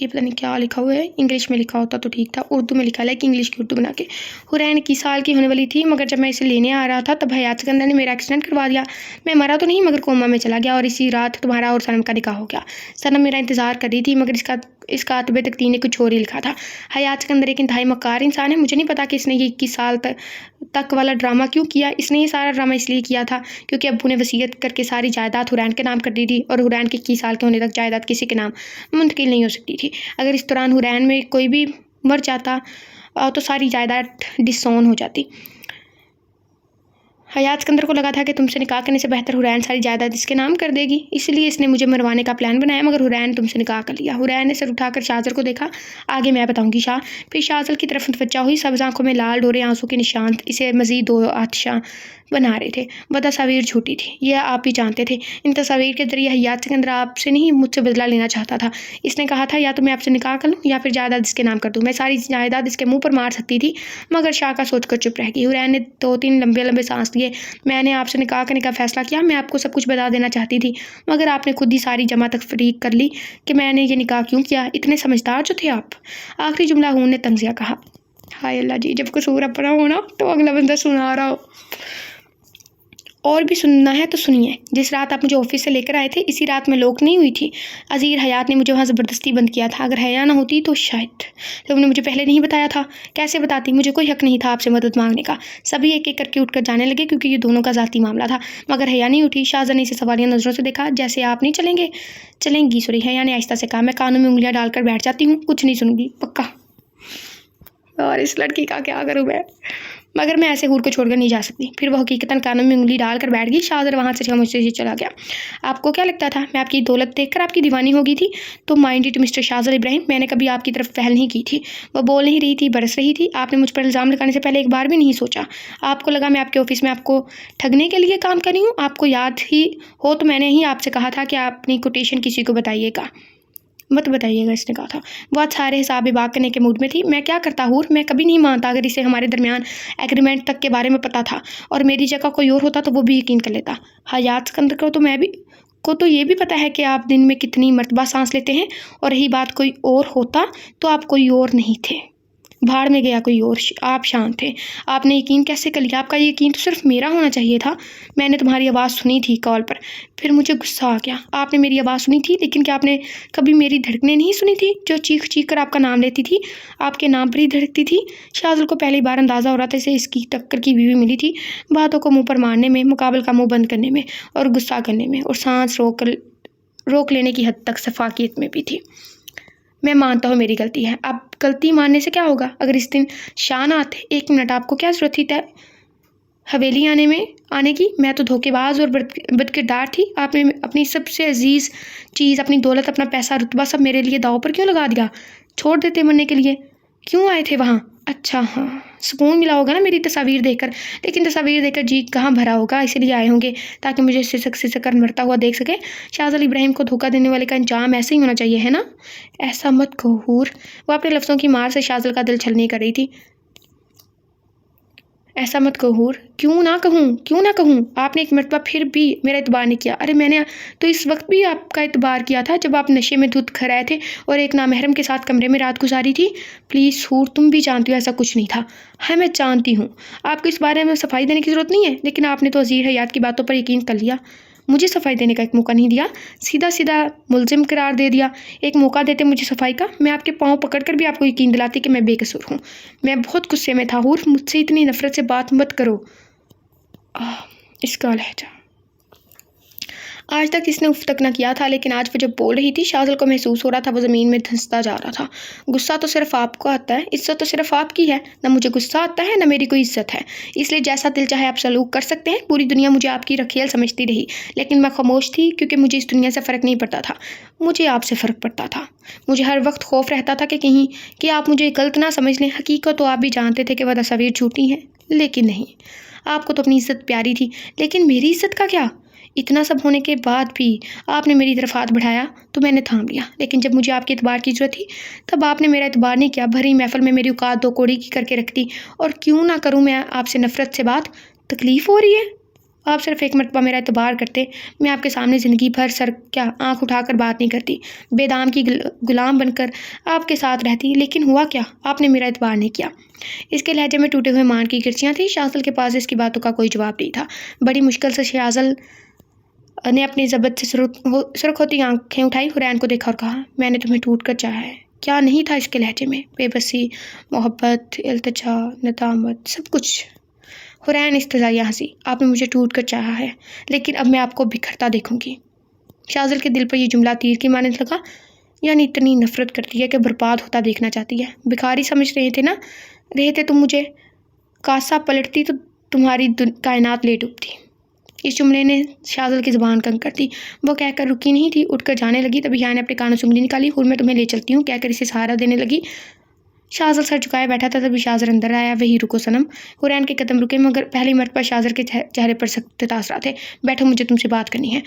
یہ پتہ نہیں کیا لکھا ہوا ہے، انگلش میں لکھا ہوتا تو ٹھیک تھا، اردو میں لکھا ہے کہ انگلش کی اردو بنا کے۔ حرین 21 سال کی ہونے والی تھی، مگر جب میں اسے لینے آ رہا تھا تب حیات سکندر نے میرا ایکسیڈنٹ کروا دیا۔ میں مرا تو نہیں مگر کوما میں چلا گیا، اور اسی رات تمہارا اور صنم کا نکاح ہو گیا۔ صنم میرا انتظار کر رہی تھی، مگر اس کاتب تقدیر نے کچھ اور ہی لکھا تھا۔ حیات سکندر ایک انتہائی مکار انسان ہے۔ مجھے نہیں پتا کہ اس نے یہ 21 سال تک والا ڈرامہ کیوں کیا۔ اس نے یہ سارا ڈرامہ اس لیے کیا تھا کیونکہ ابو نے وصیت کر کے ساری جائیداد حرین کے نام کر دی تھی، اور حرین کے 21 سال کے ہونے تک جائیداد کسی کے نام منتقل نہیں ہو سکتی تھی۔ اگر اس دوران حرین میں کوئی بھی مر جاتا تو ساری جائیداد ڈسون ہو جاتی۔ حیات سکندر کو لگا تھا کہ تم سے نکاح کرنے سے بہتر حرین ساری جائیداد اس کے نام کر دے گی، اس لیے اس نے مجھے مروانے کا پلان بنایا، مگر حرین تم سے نکاح کر لیا۔ حرین نے سر اٹھا کر شاہزل کو دیکھا۔ آگے میں بتاؤں گی شاہ۔ پھر شاہزل کی طرف متوجہ ہوئی۔ سبز آنکھوں میں لال ڈورے آنسو کے نشان اسے مزید دو آتشاں بنا رہے تھے۔ وہ تصاویر جھوٹی تھی، یہ آپ بھی جانتے تھے۔ ان تصاویر کے ذریعے حیات سکندر آپ سے نہیں مجھ سے بدلہ لینا چاہتا تھا۔ اس نے کہا تھا یا تو میں آپ سے نکاح کر لوں یا پھر جائیداد اس کے نام کر دوں۔ میں ساری جائیداد اس کے منہ پر مار سکتی تھی، مگر شاہ کا سوچ کر چپ رہ گئی۔ حرین نے 2-3 لمبے لمبے سانس لیے۔ میں نے آپ سے نکاح کرنے کا فیصلہ کیا، میں آپ کو سب کچھ بتا دینا چاہتی تھی، مگر آپ نے خود ہی ساری جمع تفریق کر لی کہ میں نے یہ نکاح کیوں کیا۔ اتنے سمجھدار جو تھے آپ۔ آخری جملہ ہون نے تنزیہ کہا۔ ہائے اللہ جی، جب قصور اپنا ہو نا تو اگلا بندہ سنا رہا ہو۔ اور بھی سننا ہے تو سنیے۔ جس رات آپ مجھے آفس سے لے کر آئے تھے اسی رات میں لوک نہیں ہوئی تھی۔ عذیر حیات نے مجھے وہاں زبردستی بند کیا تھا۔ اگر حیا نہ ہوتی تو شاید تم نے مجھے پہلے نہیں بتایا تھا۔ کیسے بتاتی؟ مجھے کوئی حق نہیں تھا آپ سے مدد مانگنے کا۔ سبھی ایک ایک کر کے اٹھ کر جانے لگے کیونکہ یہ دونوں کا ذاتی معاملہ تھا، مگر حیا نہیں اٹھی۔ شاہزاد نے اسے سوالیہ نظروں سے دیکھا۔ جیسے آپ نہیں چلیں گی سوری، حیا نے آہستہ سے کہا۔ میں کانوں میں انگلیاں ڈال کر بیٹھ جاتی ہوں، کچھ نہیں سنوں گی پکا۔ اور اس لڑکی کا کیا کروں میں، مگر میں ایسے حور کو چھوڑ کر نہیں جا سکتی۔ پھر وہ حقیقتاً کانوں میں انگلی ڈال کر بیٹھ گئی۔ شاہزاد وہاں سے خاموشی سے چلا گیا۔ آپ کو کیا لگتا تھا میں آپ کی دولت دیکھ کر آپ کی دیوانی ہو گئی تھی؟ تو مائنڈ اٹ مسٹر شاہزاد ابراہیم، میں نے کبھی آپ کی طرف پہل نہیں کی تھی۔ وہ بول نہیں رہی تھی، برس رہی تھی۔ آپ نے مجھ پر الزام لگانے سے پہلے ایک بار بھی نہیں سوچا؟ آپ کو لگا میں آپ کے آفس میں آپ کو ٹھگنے کے لیے کام کر رہی ہوں؟ آپ کو یاد ہی ہو تو میں نے ہی آپ سے کہا تھا کہ آپ اپنی کوٹیشن کسی کو مت بتائیے گا، اس نے کہا تھا۔ وہ آج سارے حساب باغ کرنے کے موڈ میں تھی۔ میں کیا کرتا حور، میں کبھی نہیں مانتا اگر اسے ہمارے درمیان ایگریمنٹ تک کے بارے میں پتہ تھا اور میری جگہ کوئی اور ہوتا تو وہ بھی یقین کر لیتا۔ حیات سکندر کو تو یہ بھی پتہ ہے کہ آپ دن میں کتنی مرتبہ سانس لیتے ہیں، اور رہی بات کوئی اور ہوتا تو آپ کوئی اور نہیں تھے، بھاڑ میں گیا کوئی اور، آپ شان تھے۔ آپ نے یقین کیسے کر لیا؟ آپ کا یقین تو صرف میرا ہونا چاہیے تھا۔ میں نے تمہاری آواز سنی تھی کال پر، پھر مجھے غصہ آ گیا۔ آپ نے میری آواز سنی تھی، لیکن کیا آپ نے کبھی میری دھڑکنیں نہیں سنی تھی جو چیخ چیخ کر آپ کا نام لیتی تھی، آپ کے نام پر ہی دھڑکتی تھی؟ شاہزل کو پہلی بار اندازہ ہو رہا تھا اسے اس کی ٹکر کی بیوی ملی تھی، باتوں کو منہ پر مارنے میں، مقابل کا منہ بند کرنے میں، اور غصہ کرنے میں، اور سانس روک لینے کی حد تک سفاکیت میں بھی تھی۔ میں مانتا ہوں میری غلطی ہے۔ اب غلطی ماننے سے کیا ہوگا؟ اگر اس دن شان آتے، 1 منٹ آپ کو کیا ضرورت تھی حویلی آنے کی؟ میں تو دھوکے باز اور بدکردار تھی۔ آپ نے اپنی سب سے عزیز چیز، اپنی دولت، اپنا پیسہ، رتبہ سب میرے لیے داؤ پر کیوں لگا دیا؟ چھوڑ دیتے مرنے کے لیے، کیوں آئے تھے وہاں؟ اچھا ہاں، سکون ملا ہوگا نا میری تصاویر دیکھ کر، لیکن تصاویر دیکھ کر جی کہاں بھرا ہوگا، اسی لیے آئے ہوں گے تاکہ مجھے سکر مرتا ہوا دیکھ سکے۔ شاہزاد ابراہیم کو دھوکہ دینے والے کا انجام ایسے ہی ہونا چاہیے، ہے نا؟ ایسا مت کہو حور۔ وہ اپنے لفظوں کی مار سے شاہزاد کا دل چھلنی کر رہی تھی۔ ایسا مت کہو حور۔ کیوں نہ کہوں؟ آپ نے ایک مرتبہ پھر بھی میرا اعتبار نہیں کیا۔ ارے میں نے تو اس وقت بھی آپ کا اعتبار کیا تھا جب آپ نشے میں دھت کر آئے تھے اور ایک نامحرم کے ساتھ کمرے میں رات گزاری تھی۔ پلیز حور، تم بھی جانتی ہو ایسا کچھ نہیں تھا۔ ہاں میں جانتی ہوں، آپ کو اس بارے میں صفائی دینے کی ضرورت نہیں ہے، لیکن آپ نے تو عذیر حیات کی باتوں پر یقین کر لیا، مجھے صفائی دینے کا ایک موقع نہیں دیا، سیدھا ملزم قرار دے دیا۔ ایک موقع دیتے مجھے صفائی کا، میں آپ کے پاؤں پکڑ کر بھی آپ کو یقین دلاتی کہ میں بے قصور ہوں۔ میں بہت غصے میں تھا حور، مجھ سے اتنی نفرت سے بات مت کرو۔ اس کا لہجہ آج تک اس نے اف تک نہ کیا تھا، لیکن آج وہ جب بول رہی تھی شاہزل کو محسوس ہو رہا تھا وہ زمین میں دھنستا جا رہا تھا۔ غصہ تو صرف آپ کو آتا ہے، عزت تو صرف آپ کی ہے۔ نہ مجھے غصہ آتا ہے، نہ میری کوئی عزت ہے، اس لیے جیسا دل چاہے آپ سلوک کر سکتے ہیں۔ پوری دنیا مجھے آپ کی رکھیل سمجھتی رہی، لیکن میں خاموش تھی کیونکہ مجھے اس دنیا سے فرق نہیں پڑتا تھا، مجھے آپ سے فرق پڑتا تھا۔ مجھے ہر وقت خوف رہتا تھا کہ کہیں کہ آپ مجھے غلط نہ سمجھ لیں۔ حقیقت تو آپ بھی جانتے تھے کہ وہ تصاویر جھوٹی ہیں، لیکن نہیں، آپ کو تو اپنی عزت پیاری تھی، لیکن میری عزت کا کیا؟ اتنا سب ہونے کے بعد بھی آپ نے میری طرف ہاتھ بڑھایا تو میں نے تھام لیا، لیکن جب مجھے آپ کے اعتبار کی ضرورت تھی تب آپ نے میرا اعتبار نہیں کیا۔ بھری محفل میں میری اوقات 2 کوڑی کی کر کے رکھ دی، اور کیوں نہ کروں میں آپ سے نفرت سے بات؟ تکلیف ہو رہی ہے؟ آپ صرف ایک مرتبہ میرا اعتبار کرتے، میں آپ کے سامنے زندگی بھر سر کیا آنکھ اٹھا کر بات نہیں کرتی، بے دام کی غلام بن کر آپ کے ساتھ رہتی، لیکن ہوا کیا؟ آپ نے میرا اعتبار نہیں کیا۔ اس کے لہجے میں ٹوٹے ہوئے مان کی کرچیاں تھیں۔ شاذل کے پاس اس کی باتوں کا کوئی جواب نہیں تھا۔ بڑی مشکل سے شاذل نے اپنی ضبط سے سرخ ہوتی آنکھیں اٹھائی، حرین کو دیکھا اور کہا، میں نے تمہیں ٹوٹ کر چاہا ہے۔ کیا نہیں تھا اس کے لہجے میں؟ بے بسی، محبت، التجا، ندامت، سب کچھ۔ حرین استہزائیہ ہنسی۔ آپ نے مجھے ٹوٹ کر چاہا ہے، لیکن اب میں آپ کو بکھرتا دیکھوں گی۔ شاذل کے دل پر یہ جملہ تیر کی مانند لگا۔ یعنی اتنی نفرت کرتی ہے کہ برباد ہوتا دیکھنا چاہتی ہے۔ بھکاری سمجھ رہے تھے تم مجھے، کاسا پلٹتی تو تمہاری کائنات لے ڈوبتی۔ اس جملے نے شاذل کی زبان کنگ کر دی۔ وہ کہہ کر رکی نہیں تھی، اٹھ کر جانے لگی، تبھی حیا نے اپنے کانوں سے انگلی نکالی۔ حور میں تمہیں لے چلتی ہوں کہہ کر اسے سہارا دینے لگی۔ شاذل سر جھکائے بیٹھا تھا، تبھی شاذل اندر آیا۔ وہی رکو صنم۔ حرین کے قدم رکے، مگر پہلی مرتبہ شاذل کے چہرے پر سخت تاثرات تھے۔ بیٹھو، مجھے تم سے بات کرنی ہے۔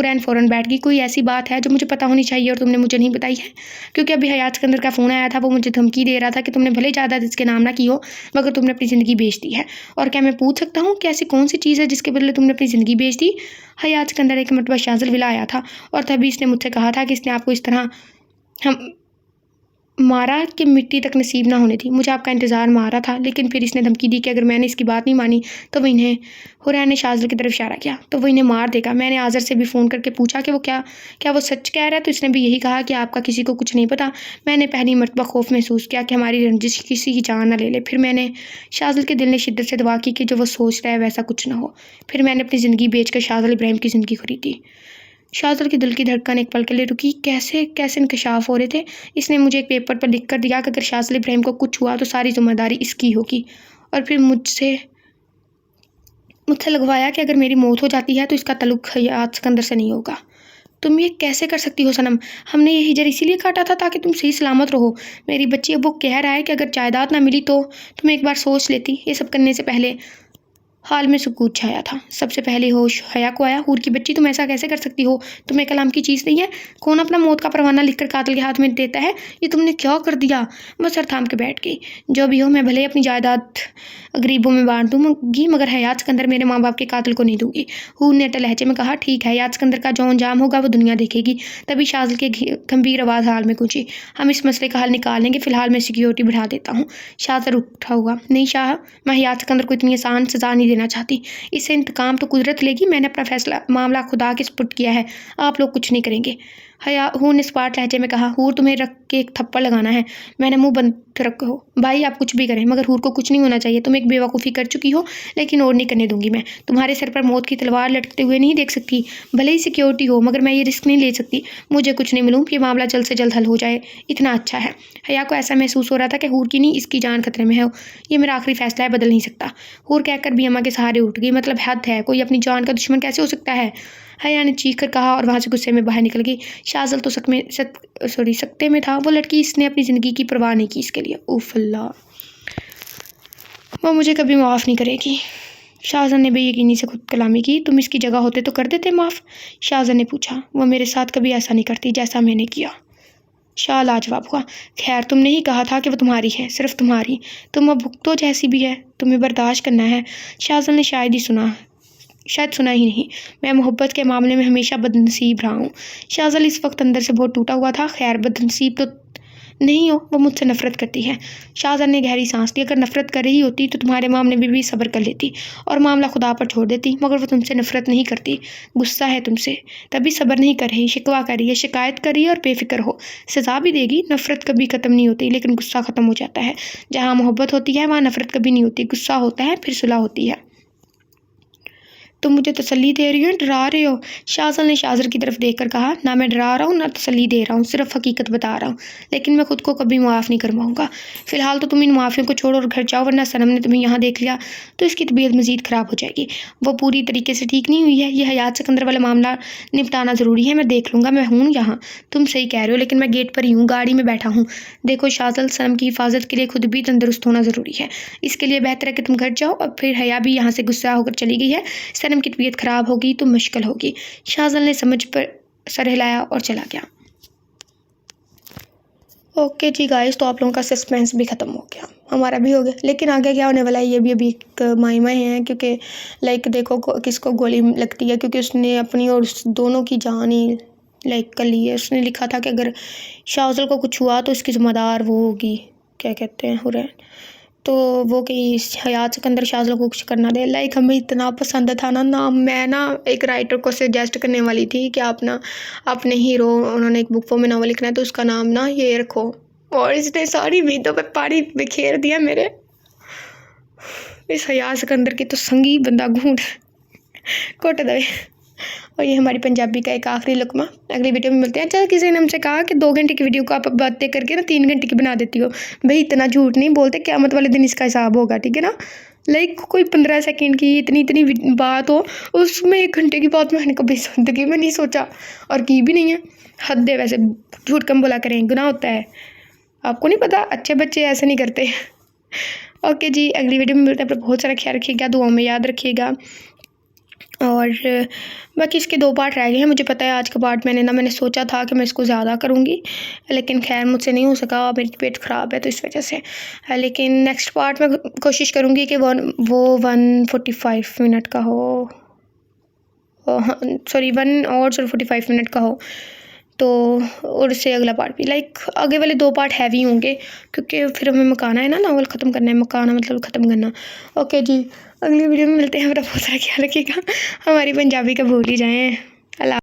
حرین فوراً بیٹھ گئی۔ کوئی ایسی بات ہے جو مجھے پتہ ہونی چاہیے اور تم نے مجھے نہیں بتائی ہے؟ کیونکہ ابھی حیات سکندر کا فون آیا تھا، وہ مجھے دھمکی دے رہا تھا کہ تم نے بھلے جائیداد اس کے نام نہ کی ہو، مگر تم نے اپنی زندگی بیچ دی ہے۔ اور کیا میں پوچھ سکتا ہوں کہ ایسی کون سی چیز ہے جس کے بدلے تم نے اپنی زندگی بیچ دی؟ حیات سکندر ایک مرتبہ شاذل ولا آیا تھا اور تبھی اس نے مجھ سے کہا تھا کہ اس نے آپ کو اس طرح مارا کہ مٹی تک نصیب نہ ہونے تھی۔ مجھے آپ کا انتظار مارا تھا، لیکن پھر اس نے دھمکی دی کہ اگر میں نے اس کی بات نہیں مانی تو وہ انہیں، حرین نے شاذل کی طرف اشارہ کیا، تو وہ انہیں مار دے گا۔ میں نے آذر سے بھی فون کر کے پوچھا کہ وہ کیا وہ سچ کہہ رہا ہے، تو اس نے بھی یہی کہا کہ آپ کا کسی کو کچھ نہیں پتا۔ میں نے پہلی مرتبہ خوف محسوس کیا کہ ہماری رنجش کسی کی جان نہ لے لے۔ پھر میں نے، شاذل کے دل نے شدت سے دعا کی کہ جو وہ سوچ رہا ہے ویسا کچھ نہ ہو۔ پھر میں نے اپنی زندگی بیچ کر شاذل ابراہیم کی زندگی خریدی۔ شاذل کے دل کی دھڑکن ایک پل کے لیے رکی۔ کیسے انکشاف ہو رہے تھے؟ اس نے مجھے ایک پیپر پر لکھ کر دیا کہ اگر شاذل ابراہیم کو کچھ ہوا تو ساری ذمہ داری اس کی ہوگی، اور پھر مجھ سے لگوایا کہ اگر میری موت ہو جاتی ہے تو اس کا تعلق حیات سکندر سے نہیں ہوگا۔ تم یہ کیسے کر سکتی ہو صنم؟ ہم نے یہ ہجر اسی لیے کاٹا تھا تاکہ تم صحیح سلامت رہو۔ میری بچی، اب وہ کہہ رہا ہے کہ اگر جائیداد نہ ملی تو تم ایک بار سوچ لیتی۔ یہ سب کرنے سے پہلے حال میں سکوت چھایا تھا۔ سب سے پہلے ہوش حیا کو آیا۔ حور کی بچی، تم ایسا کیسے کر سکتی ہو؟ تمہیں کلام کی چیز نہیں ہے؟ کون اپنا موت کا پروانہ لکھ کر قاتل کے ہاتھ میں دیتا ہے؟ یہ تم نے کیا کر دیا؟ وہ سر تھام کے بیٹھ گئی۔ جو بھی ہو، میں بھلے اپنی جائیداد غریبوں میں بانٹ دوں گی، مگر حیات سکندر میرے ماں باپ کے قاتل کو نہیں دوں گی۔ حور نے اٹل لہجے میں کہا، ٹھیک ہے، حیات سکندر کا جو انجام ہوگا وہ دنیا دیکھے گی۔ تبھی شاذل کی گمبھیر آواز حال میں گونجی، ہم اس مسئلے کا حل نکال لیں گے، فی الحال میں سیکیورٹی بڑھا دیتا ہوں۔ شاذل اٹھا ہوا، نہیں شاہ، میں حیات سکندر کو اتنی آسان سزا نہیں دینا چاہتی۔ اس سے انتقام تو قدرت لے گی۔ میں نے اپنا فیصلہ معاملہ خدا کے سپرد کیا ہے، آپ لوگ کچھ نہیں کریں گے۔ حور نے سپاٹ لہجے میں کہا، حور تمہیں رکھ کے ایک تھپڑ لگانا ہے۔ میں نے منہ بند رکھو بھائی، آپ کچھ بھی کریں، مگر حور کو کچھ نہیں ہونا چاہیے۔ تم ایک بے وقوفی کر چکی ہو، لیکن اور نہیں کرنے دوں گی۔ میں تمہارے سر پر موت کی تلوار لٹکتے ہوئے نہیں دیکھ سکتی، بھلے ہی سیکیورٹی ہو، مگر میں یہ رسک نہیں لے سکتی۔ مجھے کچھ نہیں معلوم، یہ معاملہ جلد سے جلد حل ہو جائے، اتنا اچھا ہے۔ حیا کو ایسا محسوس ہو رہا تھا کہ حور کی نہیں، اس کی جان خطرے میں ہے۔ یہ میرا آخری فیصلہ ہے، بدل نہیں سکتا۔ حور کہہ کر بھی اماں کے سہارے اٹھ گئی، مطلب حد ہے، کوئی اپنی جان کا دشمن کیسے ہو سکتا ہے؟ حیا نے چیخ کر کہا اور وہاں سے غصے میں باہر نکل گئی۔ شاذل تو سکتے میں تھا۔ وہ لڑکی، اس نے اپنی زندگی کی پرواہ نہیں کی اس کے لیے۔ اوف اللہ، وہ مجھے کبھی معاف نہیں کرے گی۔ شاذل نے بے یقینی سے خود کلامی کی۔ تم اس کی جگہ ہوتے تو کر دیتے معاف؟ شاذل نے پوچھا۔ وہ میرے ساتھ کبھی ایسا نہیں کرتی جیسا میں نے کیا۔ شاہ لاجواب ہوا۔ خیر، تم نے ہی کہا تھا کہ وہ تمہاری ہے، صرف تمہاری۔ تم اب بھگتو جیسی بھی ہے، تمہیں برداشت کرنا ہے۔ شاذل نے شاید سنا ہی نہیں، میں محبت کے معاملے میں ہمیشہ بد نصیب رہا ہوں۔ شاذل اس وقت اندر سے بہت ٹوٹا ہوا تھا۔ خیر، بد نصیب تو نہیں ہو، وہ مجھ سے نفرت کرتی ہے۔ شاذل نے گہری سانس لی۔ اگر نفرت کر رہی ہوتی تو تمہارے معاملے میں بھی صبر کر لیتی اور معاملہ خدا پر چھوڑ دیتی، مگر وہ تم سے نفرت نہیں کرتی، غصہ ہے تم سے، تبھی صبر نہیں کر رہی، شکوہ کر رہی ہے، شکایت کر رہی ہے اور بے فکر ہو، سزا بھی دے گی۔ نفرت کبھی ختم نہیں ہوتی، لیکن غصہ ختم ہو جاتا ہے۔ جہاں محبت ہوتی ہے وہاں نفرت کبھی نہیں ہوتی، غصہ ہوتا ہے، پھر صلح ہوتی ہے۔ تم مجھے تسلی دے رہی ہو، ڈرا رہے ہو؟ شاذل نے شاذل کی طرف دیکھ کر کہا، نہ میں ڈرا رہا ہوں نہ تسلی دے رہا ہوں، صرف حقیقت بتا رہا ہوں، لیکن میں خود کو کبھی معاف نہیں کرواؤں گا۔ فی الحال تو تم ان معافیوں کو چھوڑو اور گھر جاؤ، ورنہ صنم نے تمہیں یہاں دیکھ لیا تو اس کی طبیعت مزید خراب ہو جائے گی۔ وہ پوری طریقے سے ٹھیک نہیں ہوئی ہے، یہ حیات سکندر والا معاملہ نپٹانا ضروری ہے۔ میں دیکھ لوں گا، میں ہوں یہاں۔ تم صحیح کہہ رہے ہو، لیکن میں گیٹ پر ہی ہوں، گاڑی میں بیٹھا ہوں۔ دیکھو شاذل، صنم کی حفاظت کے لیے خود بھی تندرست ہونا ضروری ہے، اس کے لیے بہتر ہے کہ تم گھر جاؤ۔ اور پھر حیا بھی یہاں سے غصہ ہو کر چلی گئی ہے، صنم کی طبیعت خراب ہوگی تو مشکل ہوگی۔ شاذل نے سمجھ پر سر ہلایا اور چلا گیا۔ اوکے جی گائز، تو آپ لوگوں کا سسپینس بھی ختم ہو گیا، ہمارا بھی ہو گیا، لیکن آگے کیا ہونے والا ہے یہ بھی ابھی ایک مائمہ ہیں، کیونکہ لائک دیکھو کس کو گولی لگتی ہے، کیونکہ اس نے اپنی اور اس دونوں کی جان ہی لائک کر لی ہے۔ اس نے لکھا تھا کہ اگر شاہ افضل کو کچھ ہوا تو اس کی ذمہ دار وہ ہوگی، کیا کہتے ہیں، حرین، تو وہ کہ حیات سکندر شاہ افضل کو کچھ کرنا دے۔ لائک ہمیں اتنا پسند تھا نا میں ایک رائٹر کو سجیسٹ کرنے والی تھی کہ آپ اپنے ہیرو، انہوں نے ایک بک میں ناول لکھنا ہے تو اس کا نام یہ رکھو، اور اس نے ساری امیدوں پہ پانی بکھیر دیا میرے۔ اس حیات سکندر کی تو سنگی بندہ گھونٹ کوٹ دے۔ اور یہ ہماری پنجابی کا ایک آخری لقمہ، اگلی ویڈیو میں ملتے ہیں۔ اچھا، کسی نے ہم سے کہا کہ 2 گھنٹے کی ویڈیو کو آپ باتیں کر کے 3 گھنٹے کی بنا دیتی ہو۔ بھائی اتنا جھوٹ نہیں بولتے، قیامت والے دن اس کا حساب ہوگا، ٹھیک ہے نا؟ لائک کوئی 15 سیکنڈ کی اتنی بات ہو، اس میں 1 گھنٹے کی بات میں نے کبھی زندگی میں نہیں سوچا اور کی بھی نہیں ہے۔ حد ہے، ویسے جھوٹ کم بولا کریں، گناہ ہوتا ہے، آپ کو نہیں پتا؟ اچھے بچے ایسے نہیں کرتے۔ اوکے جی، اگلی ویڈیو میں ملتے ہیں۔ اپنا بہت سارا خیال رکھیے گا، دعاؤں میں یاد رکھیے گا، اور باقی اس کے 2 پارٹ رہ گئے ہیں۔ مجھے پتا ہے آج کا پارٹ میں نے سوچا تھا کہ میں اس کو زیادہ کروں گی، لیکن خیر مجھ سے نہیں ہو سکا، میری پیٹ خراب ہے تو اس وجہ سے۔ لیکن نیکسٹ پارٹ میں کوشش کروں گی کہ وہ 145 منٹ کا ہو، سوری 1 اور 45 منٹ کا ہو، تو اور اس سے اگلا پارٹ بھی لائک آگے والے 2 پارٹ ہیوی ہوں گے، کیونکہ پھر ہمیں مکانا ہے نا، ناول ختم کرنا ہے، مکانا مطلب ختم کرنا۔ اوکے جی، اگلی ویڈیو میں ملتے ہیں۔ میرا بہت سارا خیال رکھیے گا، ہماری پنجابی کا بھول ہی جائیں۔ اللہ